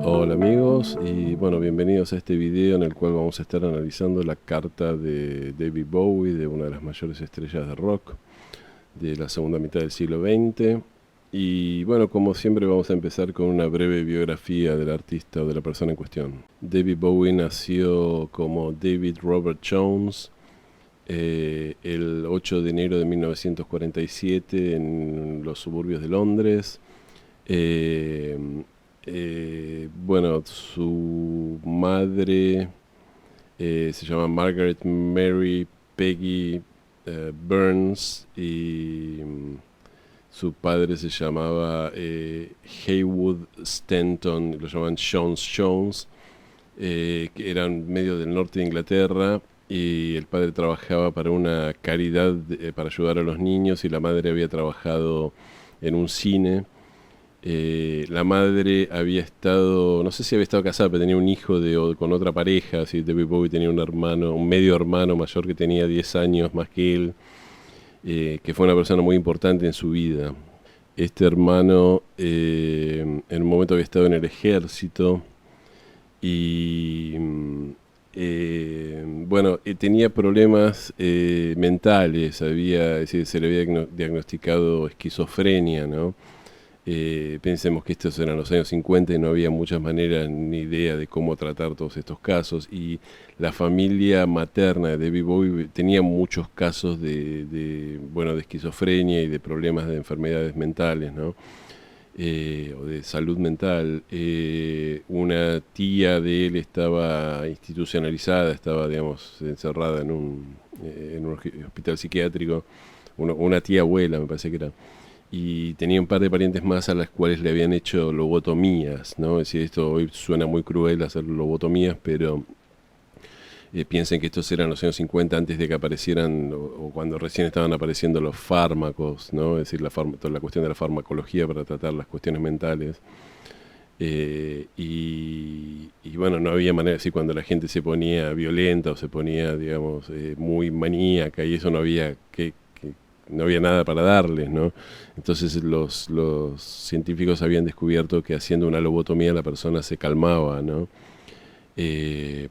Hola amigos y bueno, bienvenidos a este video en el cual vamos a estar analizando la carta de David Bowie, de una de las mayores estrellas de rock de la segunda mitad del siglo XX. Y bueno, como siempre vamos a empezar con una breve biografía del artista o de la persona en cuestión. David Bowie nació como David Robert Jones el 8 de enero de 1947 en los suburbios de Londres. Eh, bueno, su madre se llama Margaret Mary Peggy Burns y su padre se llamaba Haywood Stanton, lo llamaban Jones, que eran medio del norte de Inglaterra, y el padre trabajaba para una caridad para ayudar a los niños, y la madre había trabajado en un cine. La madre había estado, no sé si había estado casada, pero tenía un hijo con otra pareja. Así, David Bowie tenía un hermano, un medio hermano mayor que tenía 10 años más que él, que fue una persona muy importante en su vida. Este hermano en un momento había estado en el ejército y bueno, tenía problemas mentales, es decir, se le había diagnosticado esquizofrenia, ¿no? Pensemos que estos eran los años 50 y no había muchas maneras ni idea de cómo tratar todos estos casos, y la familia materna de David Bowie tenía muchos casos bueno, de esquizofrenia y de problemas de enfermedades mentales, ¿no? O de salud mental. Una tía de él estaba institucionalizada, estaba, digamos, encerrada en un hospital psiquiátrico. Una tía abuela, me parece que era, y tenía un par de parientes más a las cuales le habían hecho lobotomías, ¿no? Es decir, esto hoy suena muy cruel hacer lobotomías, pero piensen que estos eran los años 50, antes de que aparecieran, o cuando recién estaban apareciendo los fármacos, ¿no? Es decir, toda la cuestión de la farmacología para tratar las cuestiones mentales. Y bueno, no había manera, así cuando la gente se ponía violenta o se ponía, digamos, muy maníaca, y eso no había no había nada para darles, ¿no? Entonces los científicos habían descubierto que haciendo una lobotomía la persona se calmaba, ¿no?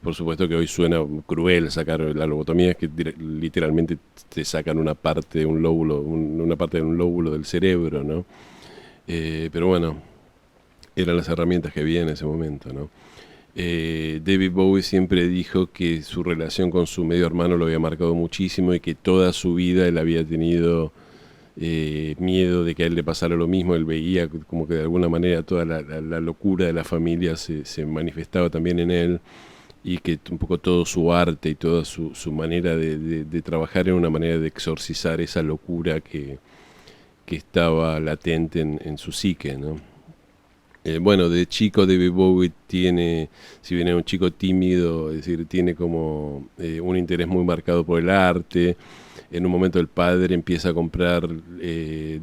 Por supuesto que hoy suena cruel sacar la lobotomía, es que literalmente te sacan una parte de un lóbulo, una parte de un lóbulo del cerebro, ¿no? Pero bueno, eran las herramientas que había en ese momento, ¿no? David Bowie siempre dijo que su relación con su medio hermano lo había marcado muchísimo, y que toda su vida él había tenido miedo de que a él le pasara lo mismo. Él veía como que de alguna manera toda la locura de la familia se manifestaba también en él, y que un poco todo su arte y toda su manera de trabajar era una manera de exorcizar esa locura que estaba latente en su psique, ¿no? Bueno, de chico David Bowie tiene, si bien es un chico tímido, es decir, tiene como un interés muy marcado por el arte. En un momento el padre empieza a comprar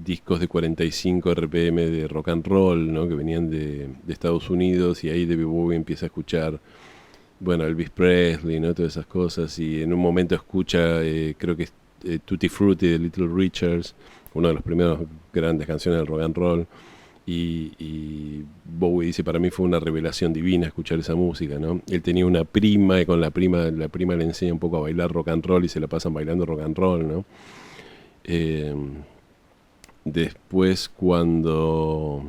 discos de 45 RPM de rock and roll, ¿no? Que venían de Estados Unidos, y ahí David Bowie empieza a escuchar, bueno, Elvis Presley, ¿no? Todas esas cosas, y en un momento escucha, creo que es Tutti Frutti de Little Richards, una de las primeras grandes canciones del rock and roll. Y Bowie dice: para mí fue una revelación divina escuchar esa música, ¿no? Él tenía una prima, y con la prima le enseña un poco a bailar rock and roll, y se la pasan bailando rock and roll, ¿no? Eh, Después, cuando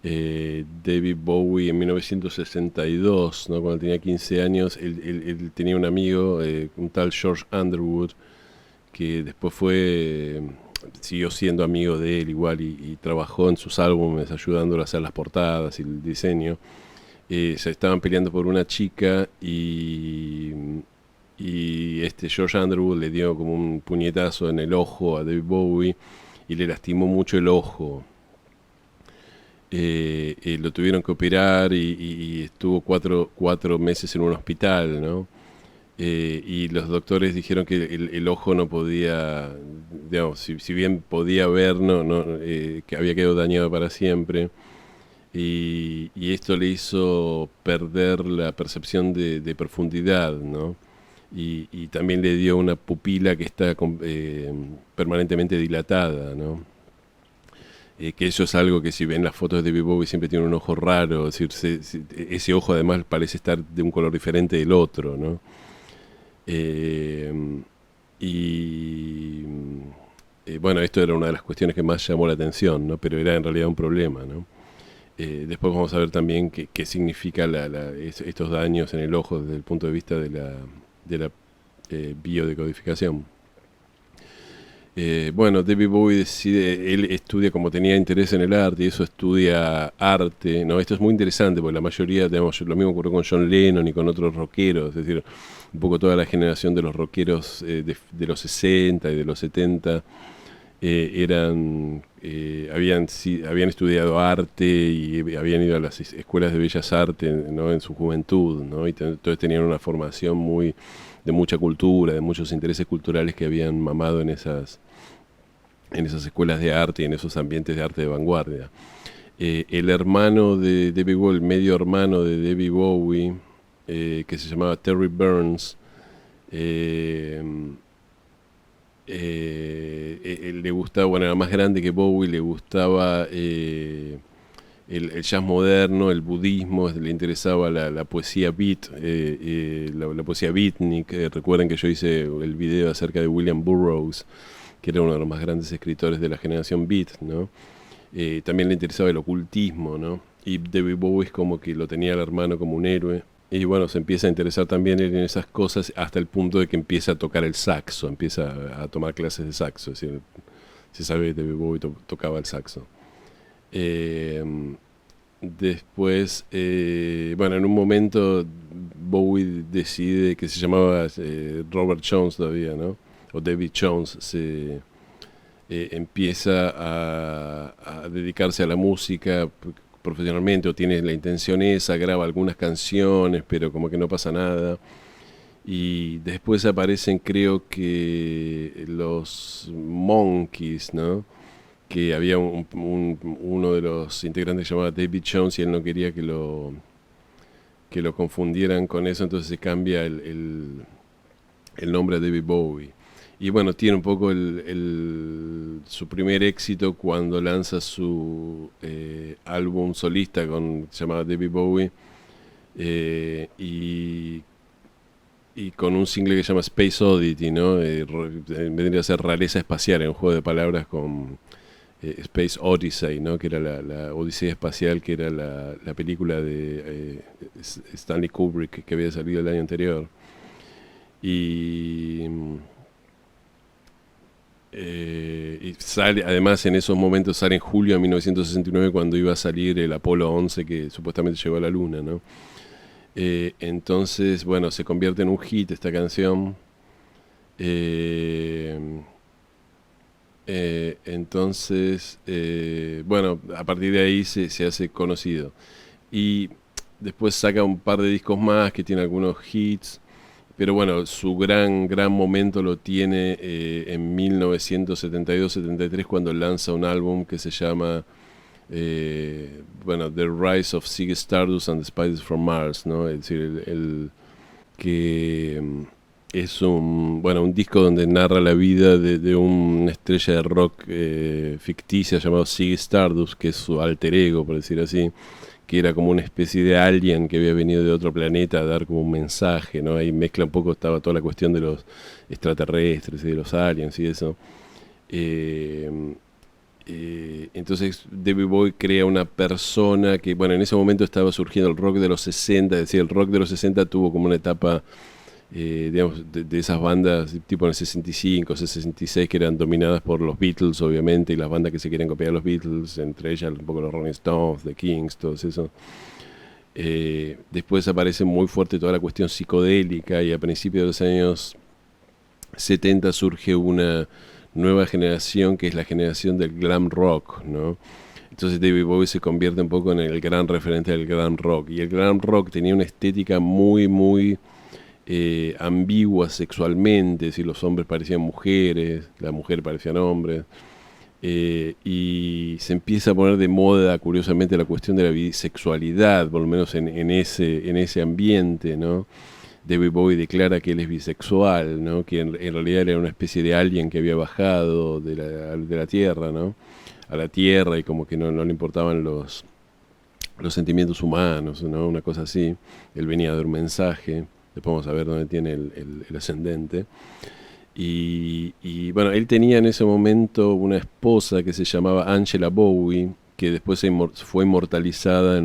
David Bowie en 1962, ¿no? Cuando tenía 15 años, él tenía un amigo, un tal George Underwood, que después siguió siendo amigo de él igual, y trabajó en sus álbumes ayudándolo a hacer las portadas y el diseño. Se estaban peleando por una chica, y este George Underwood le dio como un puñetazo en el ojo a David Bowie, y le lastimó mucho el ojo. Lo tuvieron que operar, y estuvo cuatro meses en un hospital, ¿no? Y los doctores dijeron que el ojo no podía, digamos, si bien podía ver, que había quedado dañado para siempre, y esto le hizo perder la percepción de profundidad, ¿no? Y también le dio una pupila que está permanentemente dilatada, ¿no? que eso es algo que si ven las fotos de David Bowie siempre tiene un ojo raro, es decir, ese ojo además parece estar de un color diferente del otro, ¿no? Eh, y bueno, esto era una de las cuestiones que más llamó la atención, ¿no? Pero era en realidad un problema, ¿no? Después vamos a ver también qué significa estos daños en el ojo desde el punto de vista de la biodecodificación. Bueno, David Bowie decide, él estudia, como tenía interés en el arte, y eso estudia arte, ¿no? Esto es muy interesante, porque la mayoría, digamos, lo mismo ocurrió con John Lennon y con otros rockeros, es decir, un poco toda la generación de los rockeros de los 60 y de los 70 habían estudiado arte y habían ido a las escuelas de bellas artes, ¿no? En su juventud, ¿no? Y entonces tenían una formación de mucha cultura, de muchos intereses culturales que habían mamado en esas escuelas de arte y en esos ambientes de arte de vanguardia. El hermano de David Bowie, el medio hermano de David Bowie, que se llamaba Terry Burns, él le gustaba, bueno, era más grande que Bowie, le gustaba el jazz moderno, el budismo, le interesaba la poesía beat, la poesía beatnik. Recuerden que yo hice el video acerca de William Burroughs, que era uno de los más grandes escritores de la generación beat, ¿no? También le interesaba el ocultismo, ¿no? Y David Bowie es como que lo tenía al hermano como un héroe. Y bueno, se empieza a interesar también en esas cosas hasta el punto de que empieza a tocar el saxo, empieza a tomar clases de saxo. Es decir, se sabe que David Bowie tocaba el saxo. Después, bueno, en un momento Bowie decide, que se llamaba Robert Jones todavía, ¿no? O David Jones, empieza a dedicarse a la música profesionalmente, o tiene la intención esa, graba algunas canciones, pero como que no pasa nada. Y después aparecen, creo que los Monkees, ¿no? Que había uno de los integrantes que se llamaba David Jones y él no quería que lo confundieran con eso, entonces se cambia el nombre a David Bowie. Y bueno, tiene un poco su primer éxito cuando lanza su álbum solista se llamaba David Bowie, y con un single que se llama Space Oddity, ¿no? Vendría a ser Rareza Espacial, en un juego de palabras con Space Odyssey, ¿no? Que era la Odisea Espacial, que era la película de Stanley Kubrick que había salido el año anterior. Y sale, además en esos momentos sale en julio de 1969 cuando iba a salir el Apolo 11 que supuestamente llegó a la Luna, ¿no? Entonces, bueno, se convierte en un hit esta canción. Entonces, bueno, a partir de ahí se hace conocido. Y después saca un par de discos más que tiene algunos hits. Pero bueno, su gran momento lo tiene en 1972-73 cuando lanza un álbum que se llama bueno, The Rise of Ziggy Stardust and the Spiders from Mars, ¿no? Es decir, que es un disco donde narra la vida de una estrella de rock ficticia llamado Ziggy Stardust, que es su alter ego, por decir así, que era como una especie de alien que había venido de otro planeta a dar como un mensaje, ¿no? Ahí mezcla un poco, estaba toda la cuestión de los extraterrestres y de los aliens y eso. Entonces David Bowie crea una persona que, bueno, en ese momento estaba surgiendo el rock de los 60, es decir, el rock de los 60 tuvo como una etapa, digamos, de esas bandas tipo en el 65, 66, que eran dominadas por los Beatles, obviamente, y las bandas que se quieren copiar a los Beatles, entre ellas un poco los Rolling Stones, The Kings, todo eso. Después aparece muy fuerte toda la cuestión psicodélica y a principios de los años 70 surge una nueva generación que es la generación del glam rock, ¿no? Entonces David Bowie se convierte un poco en el gran referente del glam rock, y el glam rock tenía una estética muy ambigua sexualmente, si los hombres parecían mujeres, las mujeres parecían hombres, y se empieza a poner de moda, curiosamente, la cuestión de la bisexualidad, por lo menos en ese ambiente, ¿no? David Bowie declara que él es bisexual, ¿no? Que en realidad era una especie de alien que había bajado de la Tierra, ¿no? a la tierra y como que no le importaban los sentimientos humanos, ¿no? Una cosa así. Él venía a dar un mensaje, después vamos a ver dónde tiene el ascendente. Y bueno, él tenía en ese momento una esposa que se llamaba Angela Bowie, que después fue inmortalizada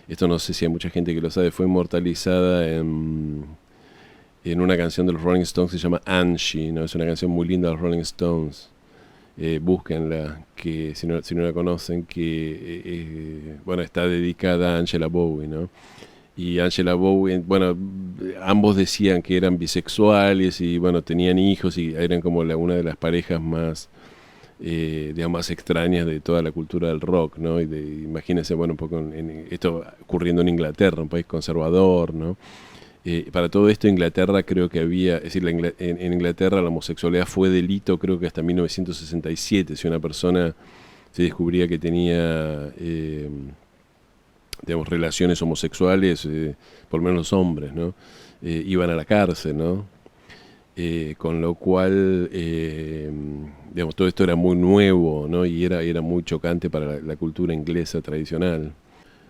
esto no sé si hay mucha gente que lo sabe, fue inmortalizada en una canción de los Rolling Stones que se llama Angie, ¿no? Es una canción muy linda de los Rolling Stones. Búsquenla, que si no la conocen, que bueno, está dedicada a Angela Bowie, ¿no? Y Angela Bowie, bueno, ambos decían que eran bisexuales y bueno, tenían hijos y eran como una de las parejas más, digamos, más extrañas de toda la cultura del rock, ¿no? Imagínense, bueno, un poco esto ocurriendo en Inglaterra, un país conservador, ¿no? Para todo esto Inglaterra creo que había, es decir, en Inglaterra la homosexualidad fue delito creo que hasta 1967, si una persona se descubría que tenía, digamos, relaciones homosexuales, por lo menos los hombres, ¿no? Iban a la cárcel, ¿no? Con lo cual, digamos, todo esto era muy nuevo, ¿no? Y era muy chocante para la cultura inglesa tradicional.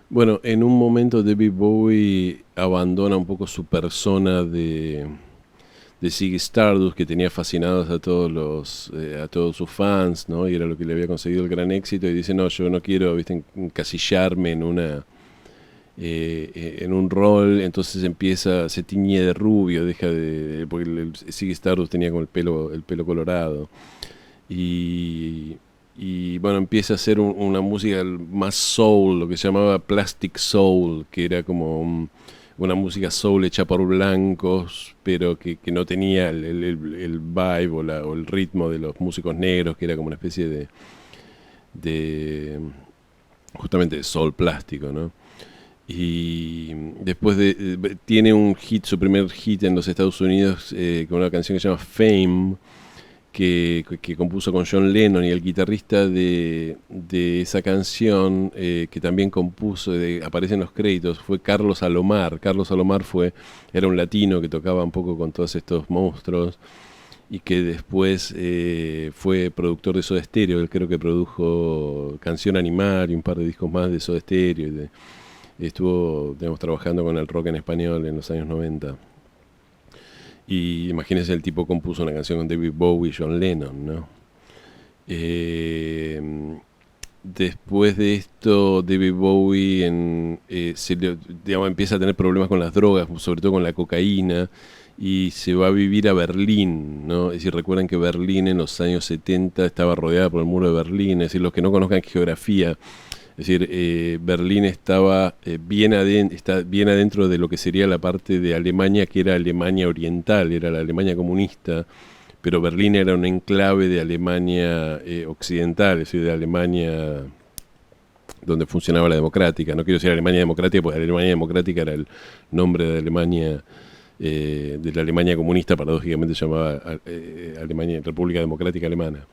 Bueno, en un momento David Bowie abandona un poco su persona de Ziggy Stardust, que tenía fascinados a todos sus fans, ¿no? Y era lo que le había conseguido el gran éxito, y dice, no, yo no quiero, ¿viste?, encasillarme en un rol. Entonces se tiñe de rubio, porque Ziggy Stardust tenía como el pelo colorado. Y bueno, empieza a hacer una música más soul, lo que se llamaba plastic soul, que era como una música soul hecha por blancos, pero que no tenía el vibe o el ritmo de los músicos negros, que era como una especie de justamente de soul plástico, ¿no? Y después tiene su primer hit en los Estados Unidos, con una canción que se llama Fame, que compuso con John Lennon, y el guitarrista de esa canción, que también compuso, aparece en los créditos, fue Carlos Alomar. Carlos Alomar era un latino que tocaba un poco con todos estos monstruos y que después fue productor de Soda Stereo. Él creo que produjo Canción Animal y un par de discos más de Soda Stereo. Estuvo, digamos, trabajando con el rock en español en los años 90. Y imagínense, el tipo compuso una canción con David Bowie y John Lennon, ¿no? Después de esto, David Bowie digamos, empieza a tener problemas con las drogas, sobre todo con la cocaína, y se va a vivir a Berlín, ¿no? Es decir, recuerden que Berlín en los años 70 estaba rodeada por el muro de Berlín. Es decir, los que no conozcan geografía, es decir, Berlín está bien adentro de lo que sería la parte de Alemania, que era Alemania Oriental, era la Alemania comunista, pero Berlín era un enclave de Alemania occidental, es decir, de Alemania donde funcionaba la democrática. No quiero decir Alemania democrática, porque Alemania democrática era el nombre de Alemania, de la Alemania comunista, paradójicamente se llamaba Alemania, República Democrática Alemana.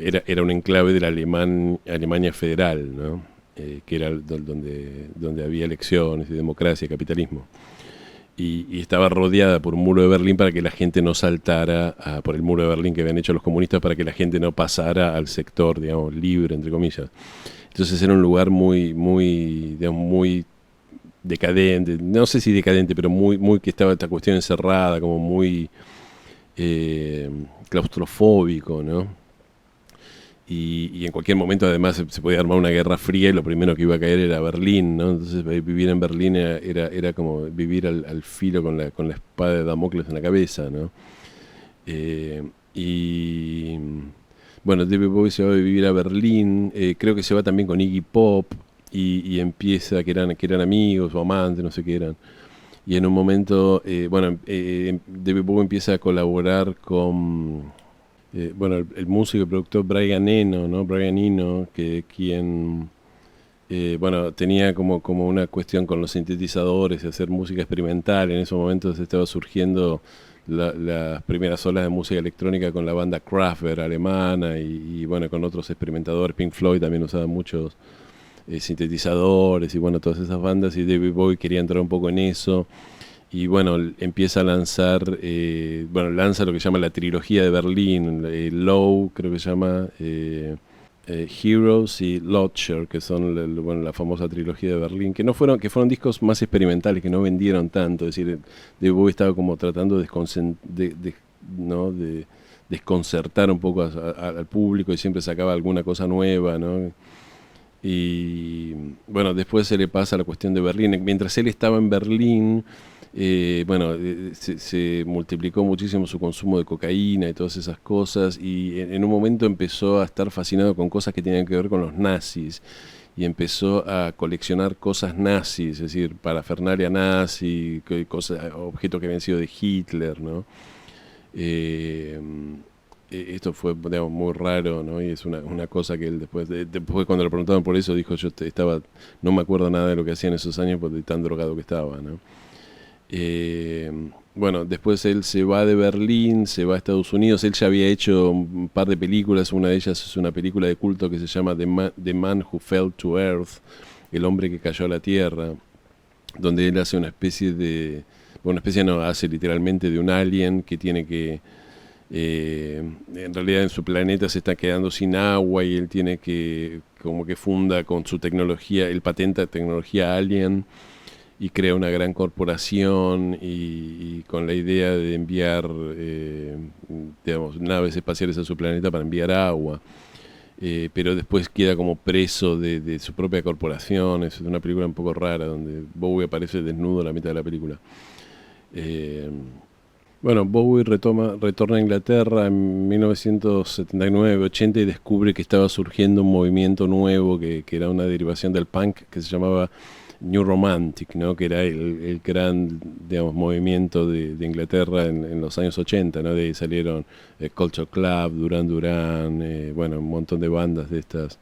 Era un enclave de la Alemania federal, ¿no? Que era donde había elecciones y democracia y capitalismo. Y estaba rodeada por un muro de Berlín para que la gente no saltara por el muro de Berlín que habían hecho los comunistas, para que la gente no pasara al sector, digamos, libre, entre comillas. Entonces era un lugar digamos, muy decadente, no sé si decadente, pero muy que estaba esta cuestión encerrada, como muy claustrofóbico, ¿no? Y en cualquier momento además se podía armar una guerra fría y lo primero que iba a caer era Berlín, ¿no? Entonces vivir en Berlín era como vivir al filo con la espada de Damocles en la cabeza, ¿no? Y bueno, David Bowie se va a vivir a Berlín, creo que se va también con Iggy Pop, y empieza, que eran amigos o amantes, no sé qué eran. Y en un momento, David Bowie empieza a colaborar con... el músico y productor Brian Eno, ¿no? Brian Eno, quien tenía como una cuestión con los sintetizadores y hacer música experimental. En esos momentos estaba surgiendo las primeras olas de música electrónica con la banda Kraftwerk alemana y con otros experimentadores. Pink Floyd también usaba muchos sintetizadores y todas esas bandas, y David Bowie quería entrar un poco en eso. y bueno, empieza a lanzar, lanza lo que llama la trilogía de Berlín, Low creo que se llama, Heroes y Lodger, que son la famosa trilogía de Berlín, que fueron discos más experimentales, que no vendieron tanto, es decir, David Bowie estaba como tratando ¿no? de desconcertar un poco al público y siempre sacaba alguna cosa nueva, ¿no? Y bueno, después se le pasa la cuestión de Berlín. Mientras él estaba en Berlín, se multiplicó muchísimo su consumo de cocaína y todas esas cosas, y en un momento empezó a estar fascinado con cosas que tenían que ver con los nazis, y empezó a coleccionar cosas nazis, es decir, parafernalia nazi, cosas, objetos que habían sido de Hitler, ¿no? Eh, Esto fue, digamos, muy raro, ¿no? Y es una cosa que él después cuando le preguntaban por eso, dijo, no me acuerdo nada de lo que hacía en esos años porque tan drogado que estaba, ¿no? Eh, bueno, después él se va de Berlín, se va a Estados Unidos. Él ya había hecho un par de películas, una de ellas es una película de culto que se llama The Man Who Fell to Earth, el hombre que cayó a la tierra, donde él hace hace literalmente de un alien que tiene que, en realidad en su planeta se está quedando sin agua y él tiene que, como que funda con su tecnología, él patenta tecnología alien y crea una gran corporación y con la idea de enviar, digamos, naves espaciales a su planeta para enviar agua. Pero después queda como preso de su propia corporación. Es una película un poco rara donde Bowie aparece desnudo a la mitad de la película. Eh, bueno, Bowie retorna a Inglaterra en 1979-80 y descubre que estaba surgiendo un movimiento nuevo que era una derivación del punk que se llamaba New Romantic, ¿no? Que era el gran, digamos, movimiento de Inglaterra en los años 80, ¿no? De ahí salieron Culture Club, Duran Duran, un montón de bandas de estas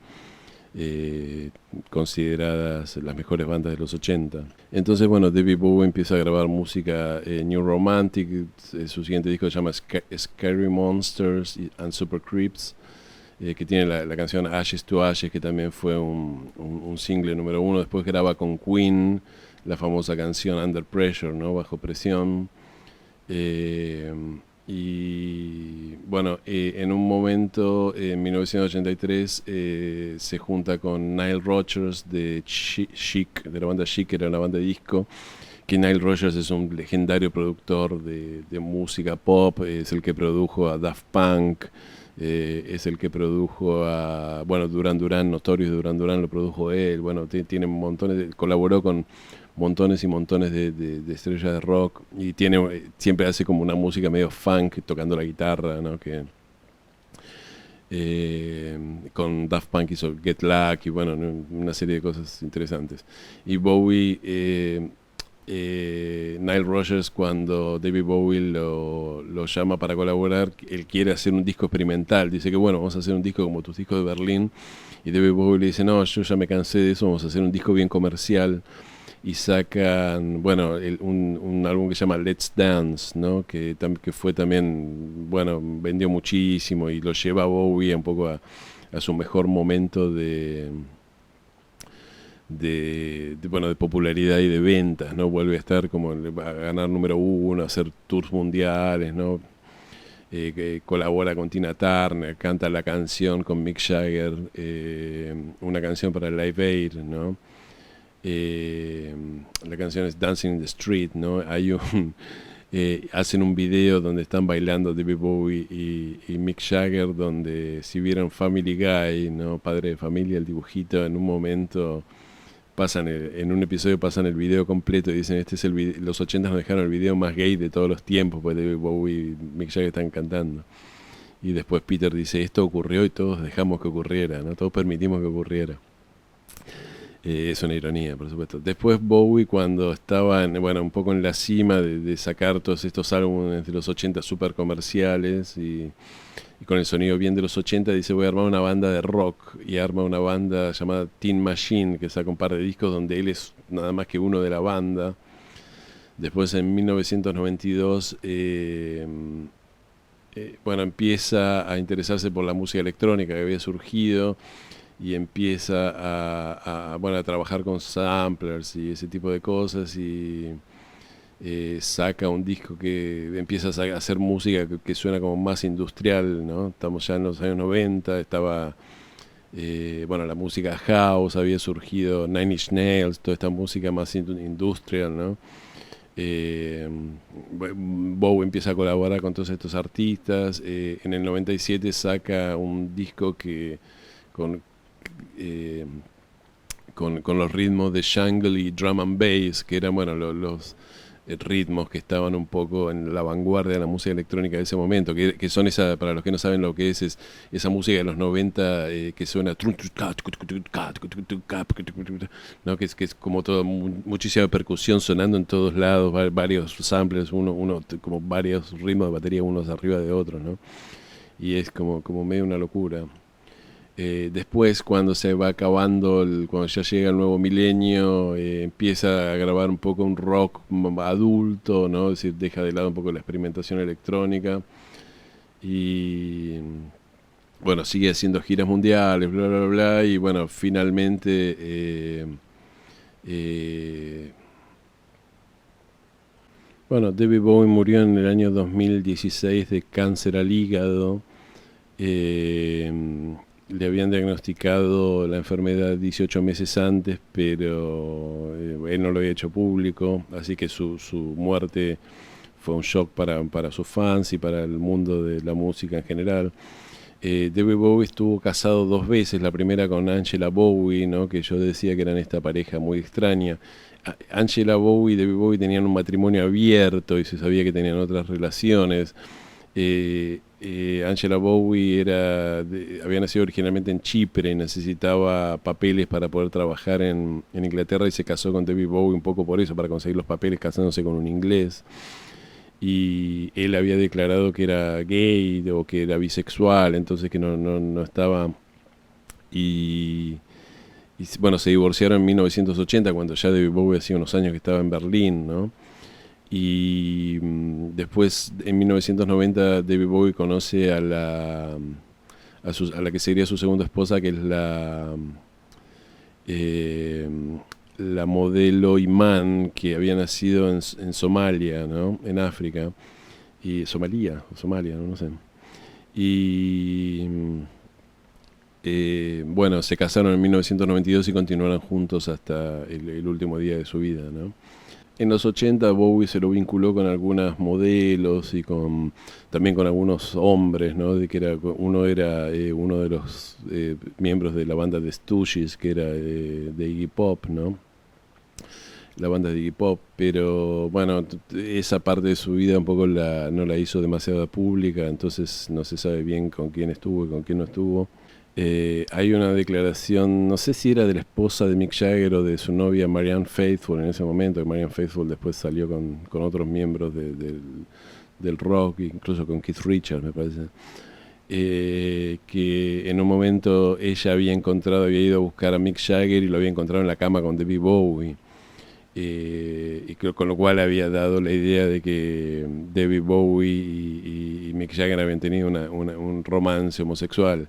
consideradas las mejores bandas de los 80. Entonces, bueno, David Bowie empieza a grabar música New Romantic, su siguiente disco se llama Scary Monsters and Super Creeps, que tiene la canción Ashes to Ashes, que también fue un single número 1. Después graba con Queen la famosa canción Under Pressure, ¿no? Bajo presión. En un momento, en 1983, se junta con Nile Rodgers de Chic, de la banda Chic, que era una banda de disco, que Nile Rodgers es un legendario productor de música pop, es el que produjo a Daft Punk, es el que produjo a, Duran Duran, Notorious Duran Duran lo produjo él, tiene colaboró con montones y montones de estrellas de rock, y siempre hace como una música medio funk, tocando la guitarra, ¿no? Con Daft Punk hizo Get Lucky, una serie de cosas interesantes. Y Bowie, Nile Rodgers, cuando David Bowie lo llama para colaborar, él quiere hacer un disco experimental, dice que vamos a hacer un disco como tus discos de Berlín, y David Bowie le dice, no, yo ya me cansé de eso, vamos a hacer un disco bien comercial, y sacan, un álbum que se llama Let's Dance, ¿no? que fue también, vendió muchísimo y lo lleva a Bowie un poco a su mejor momento de popularidad y de ventas, ¿no? Vuelve a estar como a ganar número 1, a hacer tours mundiales, ¿no? Que colabora con Tina Turner, canta la canción con Mick Jagger, una canción para Live Aid, ¿no? La canción es Dancing in the Street, ¿no? Hacen un video donde están bailando David Bowie y Mick Jagger, donde si vieron Family Guy, ¿no? Padre de Familia, el dibujito, en un momento en un episodio pasan el video completo y dicen, este es los 80 nos dejaron el video más gay de todos los tiempos, pues David Bowie y Mick Jagger están cantando. Y después Peter dice, esto ocurrió y todos dejamos que ocurriera, ¿no? Todos permitimos que ocurriera. Es una ironía, por supuesto. Después Bowie, cuando estaba un poco en la cima de sacar todos estos álbumes de los 80 super comerciales y con el sonido bien de los 80, dice, voy a armar una banda de rock, y arma una banda llamada Teen Machine, que saca un par de discos donde él es nada más que uno de la banda. Después en 1992 empieza a interesarse por la música electrónica que había surgido, y empieza a trabajar con samplers y ese tipo de cosas, y saca un disco que empieza a hacer música que suena como más industrial, ¿no? Estamos ya en los años 90, estaba, bueno, la música house, había surgido Nine Inch Nails, toda esta música más industrial, ¿no? Eh, Bowie empieza a colaborar con todos estos artistas. En el 97 saca un disco que con, eh, con los ritmos de jungle y drum and bass, que eran bueno, los ritmos que estaban un poco en la vanguardia de la música electrónica de ese momento, que son esa, para los que no saben lo que es esa música de los 90 que suena, ¿no? Que es como todo, muchísima percusión sonando en todos lados, varios samplers, como varios ritmos de batería unos arriba de otros, ¿no? Y es como medio una locura. Después, cuando se va acabando, cuando ya llega el nuevo milenio, empieza a grabar un poco un rock adulto, ¿no? Es decir, deja de lado un poco la experimentación electrónica y, bueno, sigue haciendo giras mundiales, bla, bla, bla, y bueno, finalmente eh, bueno, David Bowie murió en el año 2016 de cáncer al hígado. Eh, Le habían diagnosticado la enfermedad 18 meses antes, pero él no lo había hecho público, así que su muerte fue un shock para sus fans y para el mundo de la música en general. David Bowie estuvo casado dos veces, la primera con Angela Bowie, ¿no? Que yo decía que eran esta pareja muy extraña. Angela Bowie y David Bowie tenían un matrimonio abierto y se sabía que tenían otras relaciones. Angela Bowie había nacido originalmente en Chipre y necesitaba papeles para poder trabajar en Inglaterra y se casó con David Bowie un poco por eso, para conseguir los papeles casándose con un inglés. Y él había declarado que era gay o que era bisexual, entonces que no estaba. Y, bueno, se divorciaron en 1980, cuando ya David Bowie hacía unos años que estaba en Berlín, ¿no? Y después, en 1990, David Bowie conoce a la que sería su segunda esposa, que es eh, la modelo Iman, que había nacido en Somalia, ¿no? En África. Y Somalia, no sé. Y bueno, se casaron en 1992 y continuaron juntos hasta el último día de su vida, ¿no? En los 80 Bowie se lo vinculó con algunas modelos y también con algunos hombres, ¿no? Uno era uno de los miembros de la banda de Stooges, que era de Iggy Pop, ¿no? La banda de Iggy Pop, pero bueno, esa parte de su vida un poco no la hizo demasiado pública, entonces no se sabe bien con quién estuvo y con quién no estuvo. Hay una declaración, no sé si era de la esposa de Mick Jagger o de su novia Marianne Faithfull en ese momento, que Marianne Faithfull después salió con otros miembros del rock, incluso con Keith Richards, me parece. Que en un momento ella había ido a buscar a Mick Jagger y lo había encontrado en la cama con David Bowie. Y con lo cual había dado la idea de que David Bowie y Mick Jagger habían tenido un romance homosexual.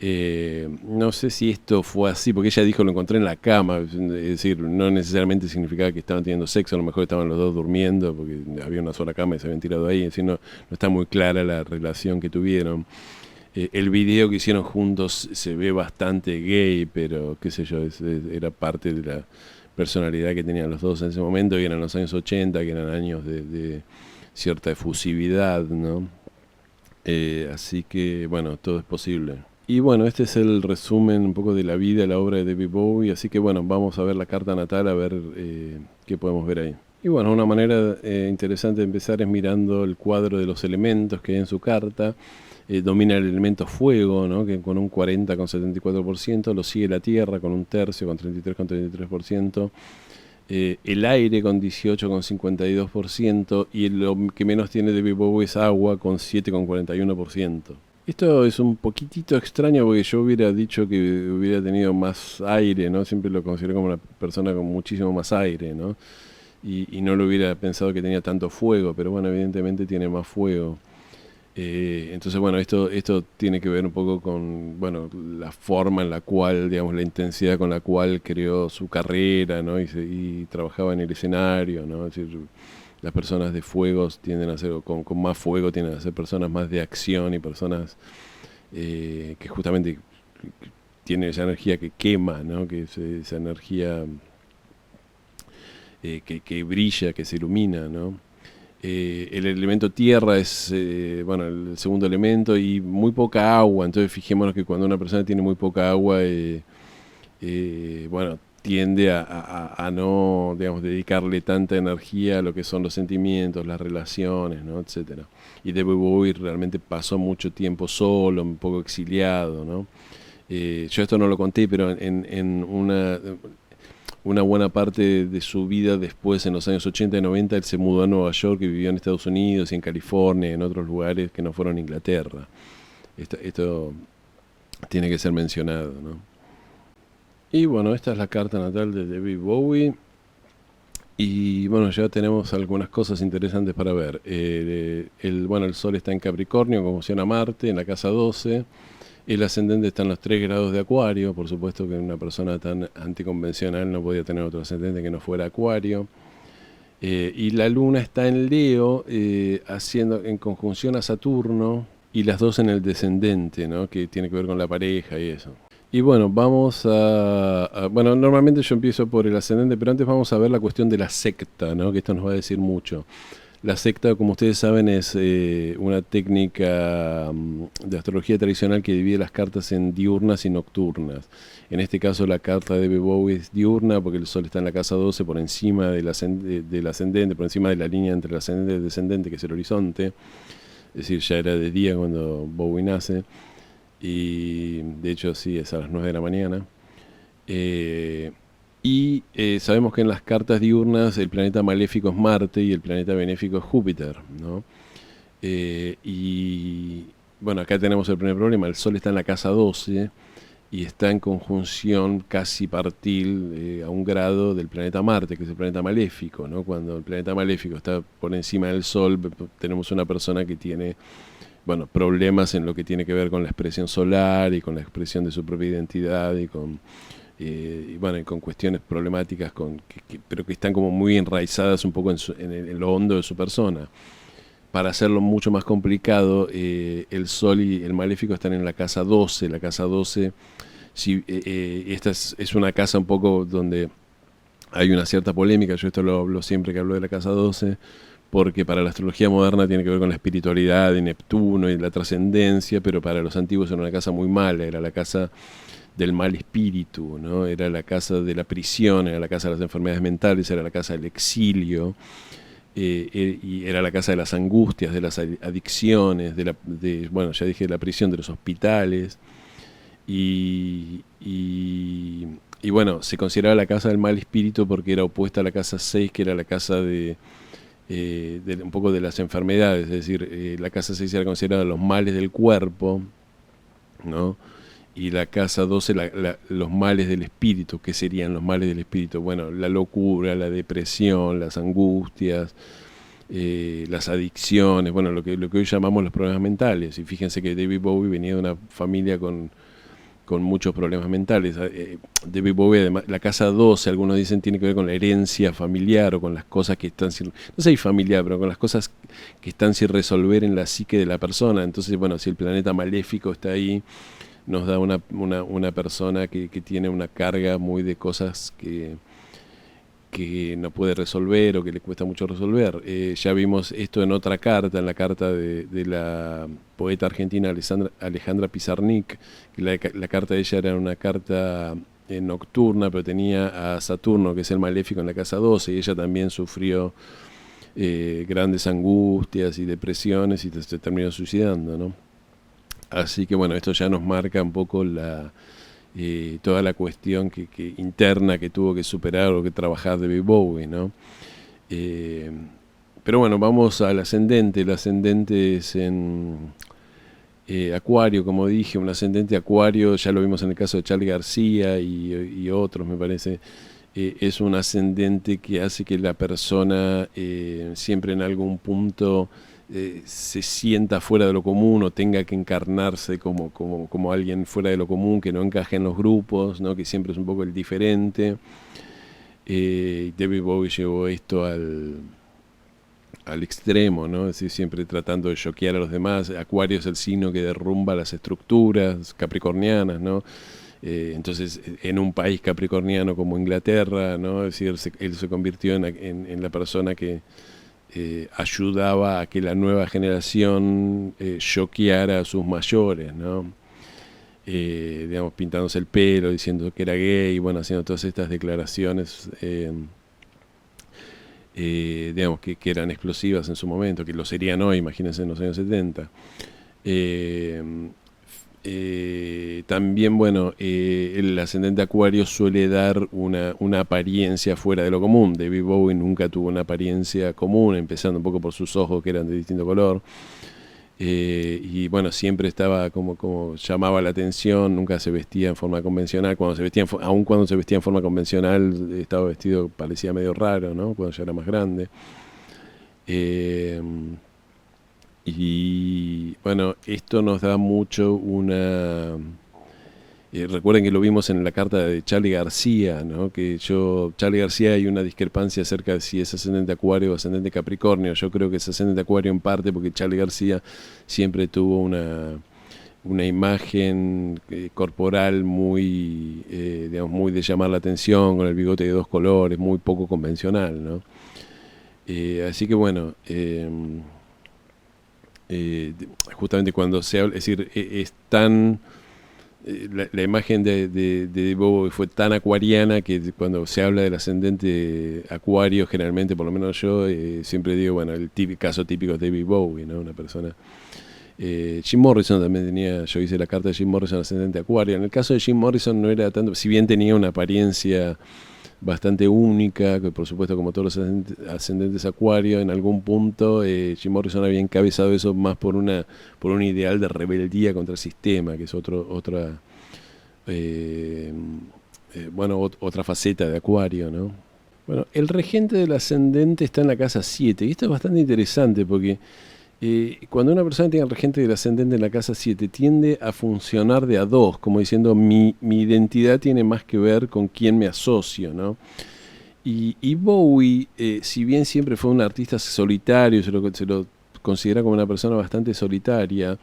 No sé si esto fue así, porque ella dijo lo encontré en la cama, es decir, no necesariamente significaba que estaban teniendo sexo, a lo mejor estaban los dos durmiendo, porque había una sola cama y se habían tirado ahí, es decir, no está muy clara la relación que tuvieron. El video que hicieron juntos se ve bastante gay, pero qué sé yo, era parte de la personalidad que tenían los dos en ese momento, que eran los años 80, que eran años de cierta efusividad, ¿no? Así que, bueno, todo es posible. Y bueno, este es el resumen un poco de la vida, la obra de David Bowie, así que bueno, vamos a ver la carta natal, a ver qué podemos ver ahí. Y bueno, una manera interesante de empezar es mirando el cuadro de los elementos que hay en su carta. Domina el elemento fuego, ¿no? Que con un 40,74%, lo sigue la tierra con un tercio, con 33,33%, el aire con 18,52% y lo que menos tiene David Bowie es agua con 7,41%. Esto es un poquitito extraño porque yo hubiera dicho que hubiera tenido más aire, ¿no? Siempre lo considero como una persona con muchísimo más aire, ¿no? Y no lo hubiera pensado que tenía tanto fuego, pero bueno, evidentemente tiene más fuego. Entonces, bueno, esto tiene que ver un poco con, bueno, la forma en la cual, digamos, la intensidad con la cual creó su carrera, ¿no? Y trabajaba en el escenario, ¿no? Es decir, las personas de fuego tienden a ser, con más fuego tienden a ser personas más de acción y personas que justamente tienen esa energía que quema, ¿no? Que es esa energía que brilla, que se ilumina, ¿no? El elemento tierra es bueno, el segundo elemento y muy poca agua, entonces fijémonos que cuando una persona tiene muy poca agua, bueno, tiende a no, digamos, dedicarle tanta energía a lo que son los sentimientos, las relaciones, ¿no? Etcétera. Y David Bowie realmente pasó mucho tiempo solo, un poco exiliado, ¿no? Yo esto no lo conté, pero en una buena parte de su vida después, en los años 80 y 90, él se mudó a Nueva York y vivió en Estados Unidos y en California y en otros lugares que no fueron Inglaterra. Esto tiene que ser mencionado, ¿no? Y bueno, esta es la carta natal de David Bowie. Y bueno, ya tenemos algunas cosas interesantes para ver. Bueno, el Sol está en Capricornio, conjunción a Marte, en la casa 12. El ascendente está en los 3 grados de Acuario. Por supuesto que una persona tan anticonvencional no podía tener otro ascendente que no fuera Acuario. Y la Luna está en Leo, haciendo en conjunción a Saturno, y las dos en el descendente, ¿no? Que tiene que ver con la pareja y eso. Y bueno, vamos bueno, normalmente yo empiezo por el ascendente, pero antes vamos a ver la cuestión de la secta, ¿no? Que esto nos va a decir mucho. La secta, como ustedes saben, es una técnica de astrología tradicional que divide las cartas en diurnas y nocturnas. En este caso la carta de David Bowie es diurna porque el Sol está en la casa 12 por encima del ascendente, por encima de la línea entre el ascendente y el descendente, que es el horizonte. Es decir, ya era de día cuando Bowie nace. Y de hecho sí, es a las 9 de la mañana. Sabemos que en las cartas diurnas el planeta maléfico es Marte y el planeta benéfico es Júpiter, ¿no? Y bueno, acá tenemos el primer problema. El Sol está en la casa 12 y está en conjunción casi partil a un grado del planeta Marte, que es el planeta maléfico, ¿no? Cuando el planeta maléfico está por encima del Sol, tenemos una persona que tiene, bueno, problemas en lo que tiene que ver con la expresión solar y con la expresión de su propia identidad y bueno, y con cuestiones problemáticas pero que están como muy enraizadas un poco en lo hondo de su persona. Para hacerlo mucho más complicado, el Sol y el maléfico están en la casa 12. La casa 12, esta es una casa un poco donde hay una cierta polémica. Yo esto lo hablo siempre que hablo de la casa 12, porque para la astrología moderna tiene que ver con la espiritualidad de Neptuno y la trascendencia, pero para los antiguos era una casa muy mala, era la casa del mal espíritu, ¿no? Era la casa de la prisión, era la casa de las enfermedades mentales, era la casa del exilio, y era la casa de las angustias, de las adicciones, bueno, ya dije, de la prisión, de los hospitales, y bueno, se consideraba la casa del mal espíritu porque era opuesta a la casa 6, que era la casa de un poco de las enfermedades, es decir, la casa 6 era considerada los males del cuerpo, ¿no? Y la casa 12, los males del espíritu. ¿Qué serían los males del espíritu? Bueno, la locura, la depresión, las angustias, las adicciones, bueno, lo que hoy llamamos los problemas mentales. Y fíjense que David Bowie venía de una familia con muchos problemas mentales. David Bowie, además, la casa 12, algunos dicen, tiene que ver con la herencia familiar o con las cosas que están sin, no sé si familiar, pero con las cosas que están sin resolver en la psique de la persona. Entonces, bueno, si el planeta maléfico está ahí, nos da una persona que tiene una carga muy de cosas que no puede resolver o que le cuesta mucho resolver. Ya vimos esto en otra carta, en la carta de la poeta argentina Alejandra Pizarnik, que la carta de ella era una carta nocturna, pero tenía a Saturno, que es el maléfico, en la casa 12, y ella también sufrió grandes angustias y depresiones y se terminó suicidando, ¿no? Así que bueno, esto ya nos marca un poco toda la cuestión interna que tuvo que superar o que trabajar David Bowie, ¿no? Pero bueno, vamos al ascendente. El ascendente es en Acuario, como dije, un ascendente Acuario, ya lo vimos en el caso de Charly García y otros, me parece. Es un ascendente que hace que la persona siempre en algún punto se sienta fuera de lo común o tenga que encarnarse como alguien fuera de lo común, que no encaje en los grupos, ¿no? Que siempre es un poco el diferente. David Bowie llevó esto al extremo, ¿no? Es decir, siempre tratando de choquear a los demás. Acuario es el signo que derrumba las estructuras capricornianas, ¿no? Entonces, en un país capricorniano como Inglaterra, ¿no? Es decir, él se convirtió en la persona que ayudaba a que la nueva generación choqueara a sus mayores, ¿no? Digamos, pintándose el pelo, diciendo que era gay, bueno, haciendo todas estas declaraciones, digamos, que eran explosivas en su momento, que lo serían hoy, imagínense, en los años 70. También, bueno, el ascendente Acuario suele dar una apariencia fuera de lo común. David Bowie nunca tuvo una apariencia común, empezando un poco por sus ojos que eran de distinto color. Y bueno, siempre estaba como llamaba la atención, nunca se vestía en forma convencional. Aun cuando se vestía en forma convencional, estaba vestido, parecía medio raro, ¿no? Cuando ya era más grande. Y bueno, esto nos da mucho recuerden que lo vimos en la carta de Charly García, ¿no? Charly García, hay una discrepancia acerca de si es ascendente Acuario o ascendente Capricornio. Yo creo que es ascendente Acuario en parte porque Charly García siempre tuvo una imagen corporal muy, digamos, muy de llamar la atención, con el bigote de 2 colores, muy poco convencional, ¿no? Así que bueno, justamente cuando se habla, es decir, es tan... La imagen de Bobo fue tan acuariana que cuando se habla del ascendente Acuario, generalmente, por lo menos yo, siempre digo, bueno, el caso típico es David Bowie, ¿no? Una persona... Jim Morrison también tenía, yo hice la carta de Jim Morrison ascendente Acuario. En el caso de Jim Morrison no era tanto, si bien tenía una apariencia bastante única, que por supuesto como todos los ascendentes Acuario, en algún punto Jim Morrison había encabezado eso más por un ideal de rebeldía contra el sistema, que es otra faceta de Acuario, ¿no? Bueno, el regente del ascendente está en la casa 7, y esto es bastante interesante porque cuando una persona tiene el regente del ascendente en la casa 7, tiende a funcionar de a dos, como diciendo, mi identidad tiene más que ver con quién me asocio, ¿no? Y Bowie, si bien siempre fue un artista solitario, se lo considera como una persona bastante solitaria,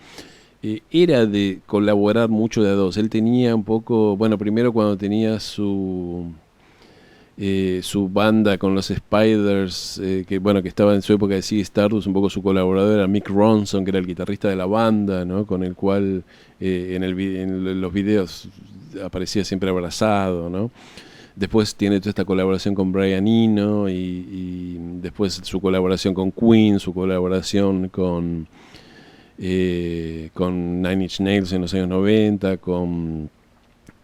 era de colaborar mucho de a dos. Él tenía un poco, bueno, primero cuando tenía su banda con los Spiders, que estaba en su época de Ziggy Stardust, un poco su colaborador era Mick Ronson, que era el guitarrista de la banda, ¿no? Con el cual en los videos aparecía siempre abrazado, ¿no? Después tiene toda esta colaboración con Brian Eno y después su colaboración con Queen, su colaboración con Nine Inch Nails en los años 90,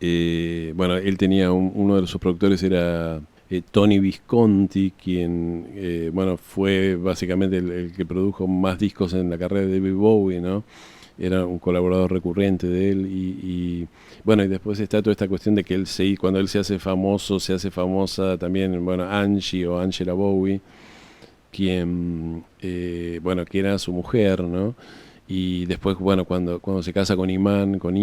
él tenía uno de sus productores era Tony Visconti, quien fue básicamente el que produjo más discos en la carrera de David Bowie, ¿no? Era un colaborador recurrente de él y después está toda esta cuestión de que cuando él se hace famosa también, Angie o Angela Bowie, quien que era su mujer, ¿no? Y después, cuando se casa con Iman, con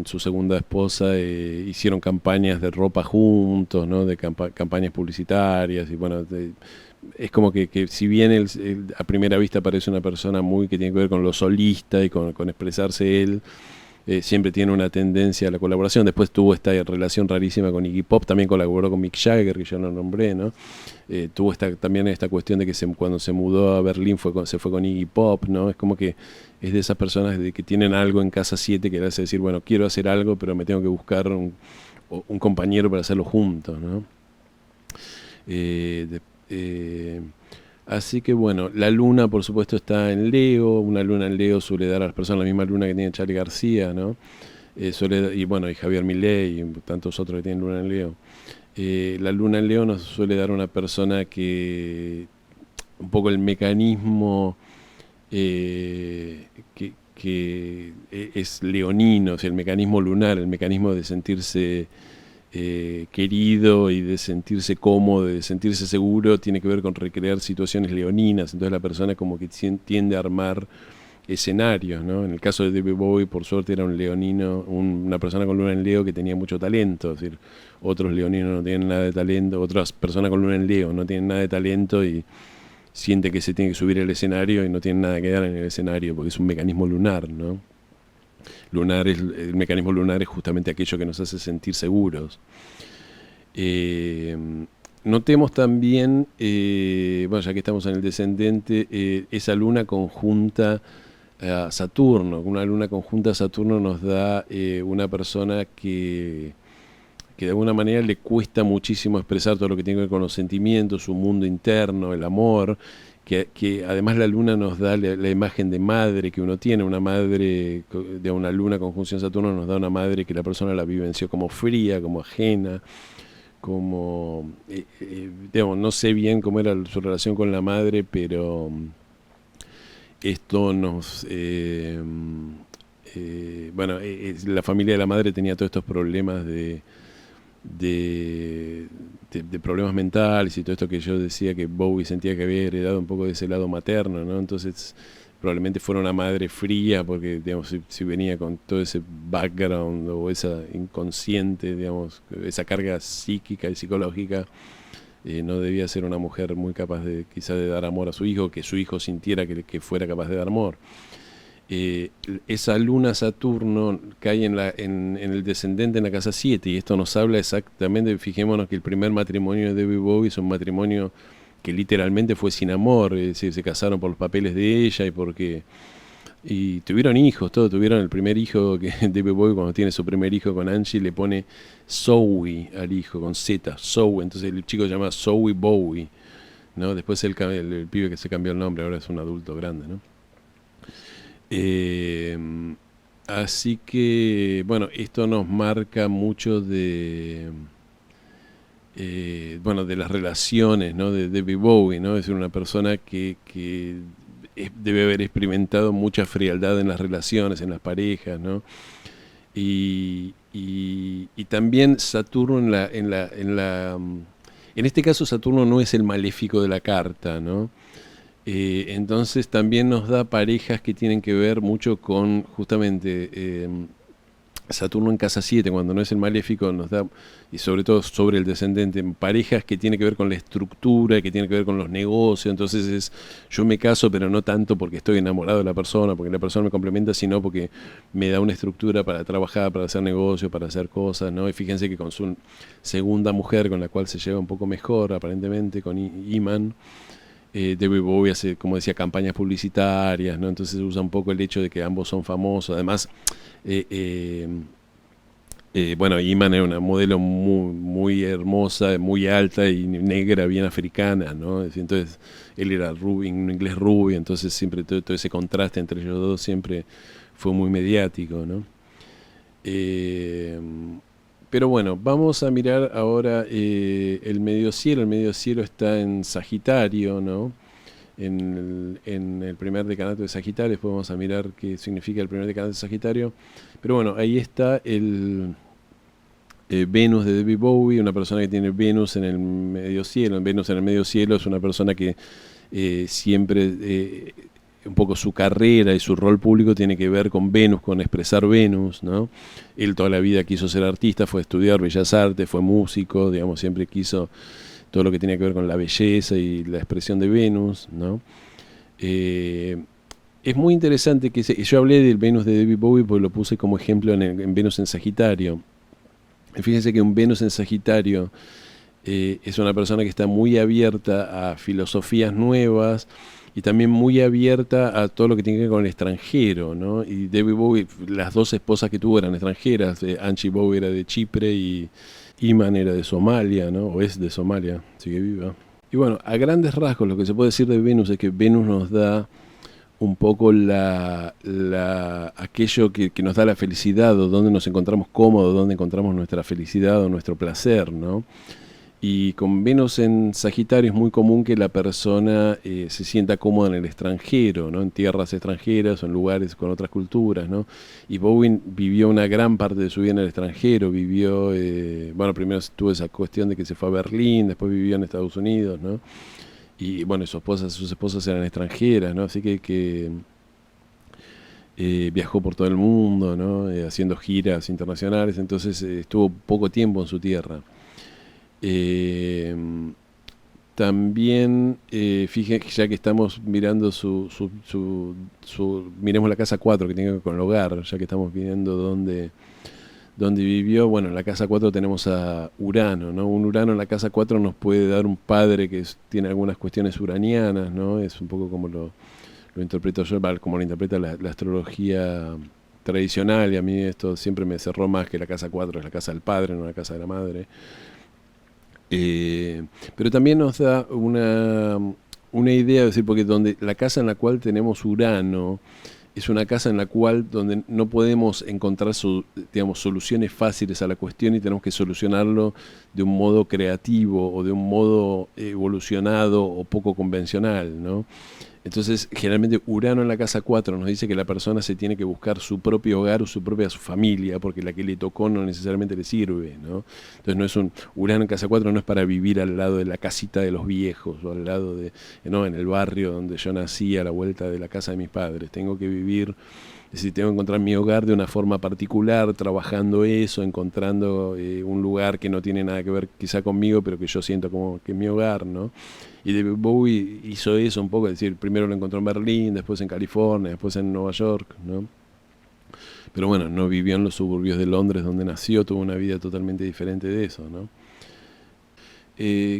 su segunda esposa, hicieron campañas de ropa juntos, ¿no? De campañas publicitarias. Y es como que si bien a primera vista parece una persona muy que tiene que ver con lo solista y con expresarse él, siempre tiene una tendencia a la colaboración. Después tuvo esta relación rarísima con Iggy Pop, también colaboró con Mick Jagger, que yo no nombré, ¿no? Tuvo también esta cuestión de que cuando se mudó a Berlín se fue con Iggy Pop, ¿no? Es como que es de esas personas que tienen algo en casa 7 que le hace decir, bueno, quiero hacer algo, pero me tengo que buscar un compañero para hacerlo juntos, ¿no? Así que la luna por supuesto está en Leo. Una luna en Leo suele dar a las personas la misma luna que tiene Charly García, ¿no? Y Javier Milei y tantos otros que tienen luna en Leo. La luna en Leo nos suele dar a una persona que un poco el mecanismo que es leonino, o sea, el mecanismo lunar, el mecanismo de sentirse querido y de sentirse cómodo, de sentirse seguro, tiene que ver con recrear situaciones leoninas. Entonces la persona como que tiende a armar escenarios, ¿no? En el caso de David Bowie, por suerte, era un leonino, una persona con luna en Leo que tenía mucho talento. Es decir, otros leoninos no tienen nada de talento, otras personas con luna en Leo no tienen nada de talento y sienten que se tiene que subir al escenario y no tienen nada que dar en el escenario porque es un mecanismo lunar, ¿no? El mecanismo lunar es justamente aquello que nos hace sentir seguros. Notemos también, bueno, ya que estamos en el descendente, esa luna conjunta a Saturno. Una luna conjunta a Saturno nos da una persona que de alguna manera le cuesta muchísimo expresar todo lo que tiene que ver con los sentimientos, su mundo interno, el amor, que además la luna nos da la imagen de madre que uno tiene, una madre de una luna conjunción Saturno nos da una madre que la persona la vivenció como fría, como ajena, como, digamos, no sé bien cómo era su relación con la madre, pero esto nos... bueno, la familia de la madre tenía todos estos problemas de problemas mentales y todo esto que yo decía que Bowie sentía que había heredado un poco de ese lado materno, ¿no? Entonces probablemente fuera una madre fría porque, digamos, si venía con todo ese background o esa inconsciente, digamos, esa carga psíquica y psicológica, no debía ser una mujer muy capaz de quizá de dar amor a su hijo, que su hijo sintiera que fuera capaz de dar amor. Esa luna Saturno cae en el descendente en la casa 7 y esto nos habla exactamente, fijémonos que el primer matrimonio de David Bowie es un matrimonio que literalmente fue sin amor, es decir, se casaron por los papeles de ella y tuvieron hijos, tuvieron el primer hijo que David Bowie cuando tiene su primer hijo con Angie le pone Zoe al hijo con Z, Zoe, entonces el chico se llama Zoe Bowie, ¿no? Después el pibe que se cambió el nombre ahora es un adulto grande, ¿no? Así que, bueno, esto nos marca mucho bueno, de las relaciones, ¿no? De David Bowie, ¿no? Es una persona que debe haber experimentado mucha frialdad en las relaciones, en las parejas, ¿no? Y también Saturno en este caso Saturno no es el maléfico de la carta, ¿no? Entonces también nos da parejas que tienen que ver mucho con justamente Saturno en casa 7, cuando no es el maléfico, nos da, y sobre todo sobre el descendente, parejas que tienen que ver con la estructura, que tienen que ver con los negocios. Entonces yo me caso, pero no tanto porque estoy enamorado de la persona, porque la persona me complementa, sino porque me da una estructura para trabajar, para hacer negocios, para hacer cosas, ¿no? Y fíjense que con su segunda mujer, con la cual se lleva un poco mejor, aparentemente, con Iman, David Bowie hace, como decía, campañas publicitarias, ¿no? Entonces usa un poco el hecho de que ambos son famosos. Además, bueno, Iman era una modelo muy, muy hermosa, muy alta y negra, bien africana, ¿no? Entonces él era rubio, un inglés rubio, entonces siempre todo ese contraste entre ellos dos siempre fue muy mediático, ¿no? Pero bueno, vamos a mirar ahora el medio cielo. El medio cielo está en Sagitario, ¿no? En el primer decanato de Sagitario. Después vamos a mirar qué significa el primer decanato de Sagitario. Pero bueno, ahí está el Venus de David Bowie, una persona que tiene Venus en el medio cielo. Venus en el medio cielo es una persona que siempre... un poco su carrera y su rol público tiene que ver con Venus, con expresar Venus, ¿no? Él toda la vida quiso ser artista, fue a estudiar Bellas Artes, fue músico, digamos, siempre quiso todo lo que tenía que ver con la belleza y la expresión de Venus, ¿no? Es muy interesante que yo hablé del Venus de David Bowie porque lo puse como ejemplo en Venus en Sagitario. Fíjense que un Venus en Sagitario es una persona que está muy abierta a filosofías nuevas, y también muy abierta a todo lo que tiene que ver con el extranjero, ¿no? Y David Bowie, las dos esposas que tuvo eran extranjeras. Angie Bowie era de Chipre y Iman era de Somalia, ¿no? O es de Somalia, sigue viva. Y bueno, a grandes rasgos lo que se puede decir de Venus es que Venus nos da un poco aquello que nos da la felicidad, o donde nos encontramos cómodos, donde encontramos nuestra felicidad o nuestro placer, ¿no? Y con Venus en Sagitario es muy común que la persona se sienta cómoda en el extranjero, ¿no? En tierras extranjeras o en lugares con otras culturas, ¿no? Y Bowie vivió una gran parte de su vida en el extranjero, vivió, bueno, primero tuvo esa cuestión de que se fue a Berlín, después vivió en Estados Unidos, ¿no? Y bueno, sus esposas eran extranjeras, ¿no? Así que viajó por todo el mundo, ¿no? Haciendo giras internacionales, entonces estuvo poco tiempo en su tierra. Eh, También, fíjense, ya que estamos mirando miremos la casa 4 que tiene que ver con el hogar, ya que estamos viendo dónde vivió. Bueno, en la casa 4 tenemos a Urano, ¿no? Un Urano en la casa 4 nos puede dar un padre que tiene algunas cuestiones uranianas, ¿no? Es un poco como lo interpreto yo, como lo interpreta la astrología tradicional, y a mí esto siempre me cerró más que la casa 4 es la casa del padre, no la casa de la madre. Pero también nos da una idea, es decir, porque donde la casa en la cual tenemos Urano es una casa en la cual donde no podemos encontrar digamos, soluciones fáciles a la cuestión y tenemos que solucionarlo de un modo creativo o de un modo evolucionado o poco convencional, ¿no? Entonces, generalmente Urano en la casa 4 nos dice que la persona se tiene que buscar su propio hogar o su familia, porque la que le tocó no necesariamente le sirve, ¿no? Entonces, no es Urano en casa 4 no es para vivir al lado de la casita de los viejos o al lado no, en el barrio donde yo nací, a la vuelta de la casa de mis padres. Tengo que vivir, es decir, tengo que encontrar mi hogar de una forma particular, trabajando eso, encontrando un lugar que no tiene nada que ver quizá conmigo, pero que yo siento como que es mi hogar, ¿no? Y David Bowie hizo eso un poco, es decir, primero lo encontró en Berlín, después en California, después en Nueva York, ¿no? Pero bueno, no vivió en los suburbios de Londres donde nació, tuvo una vida totalmente diferente de eso, ¿no?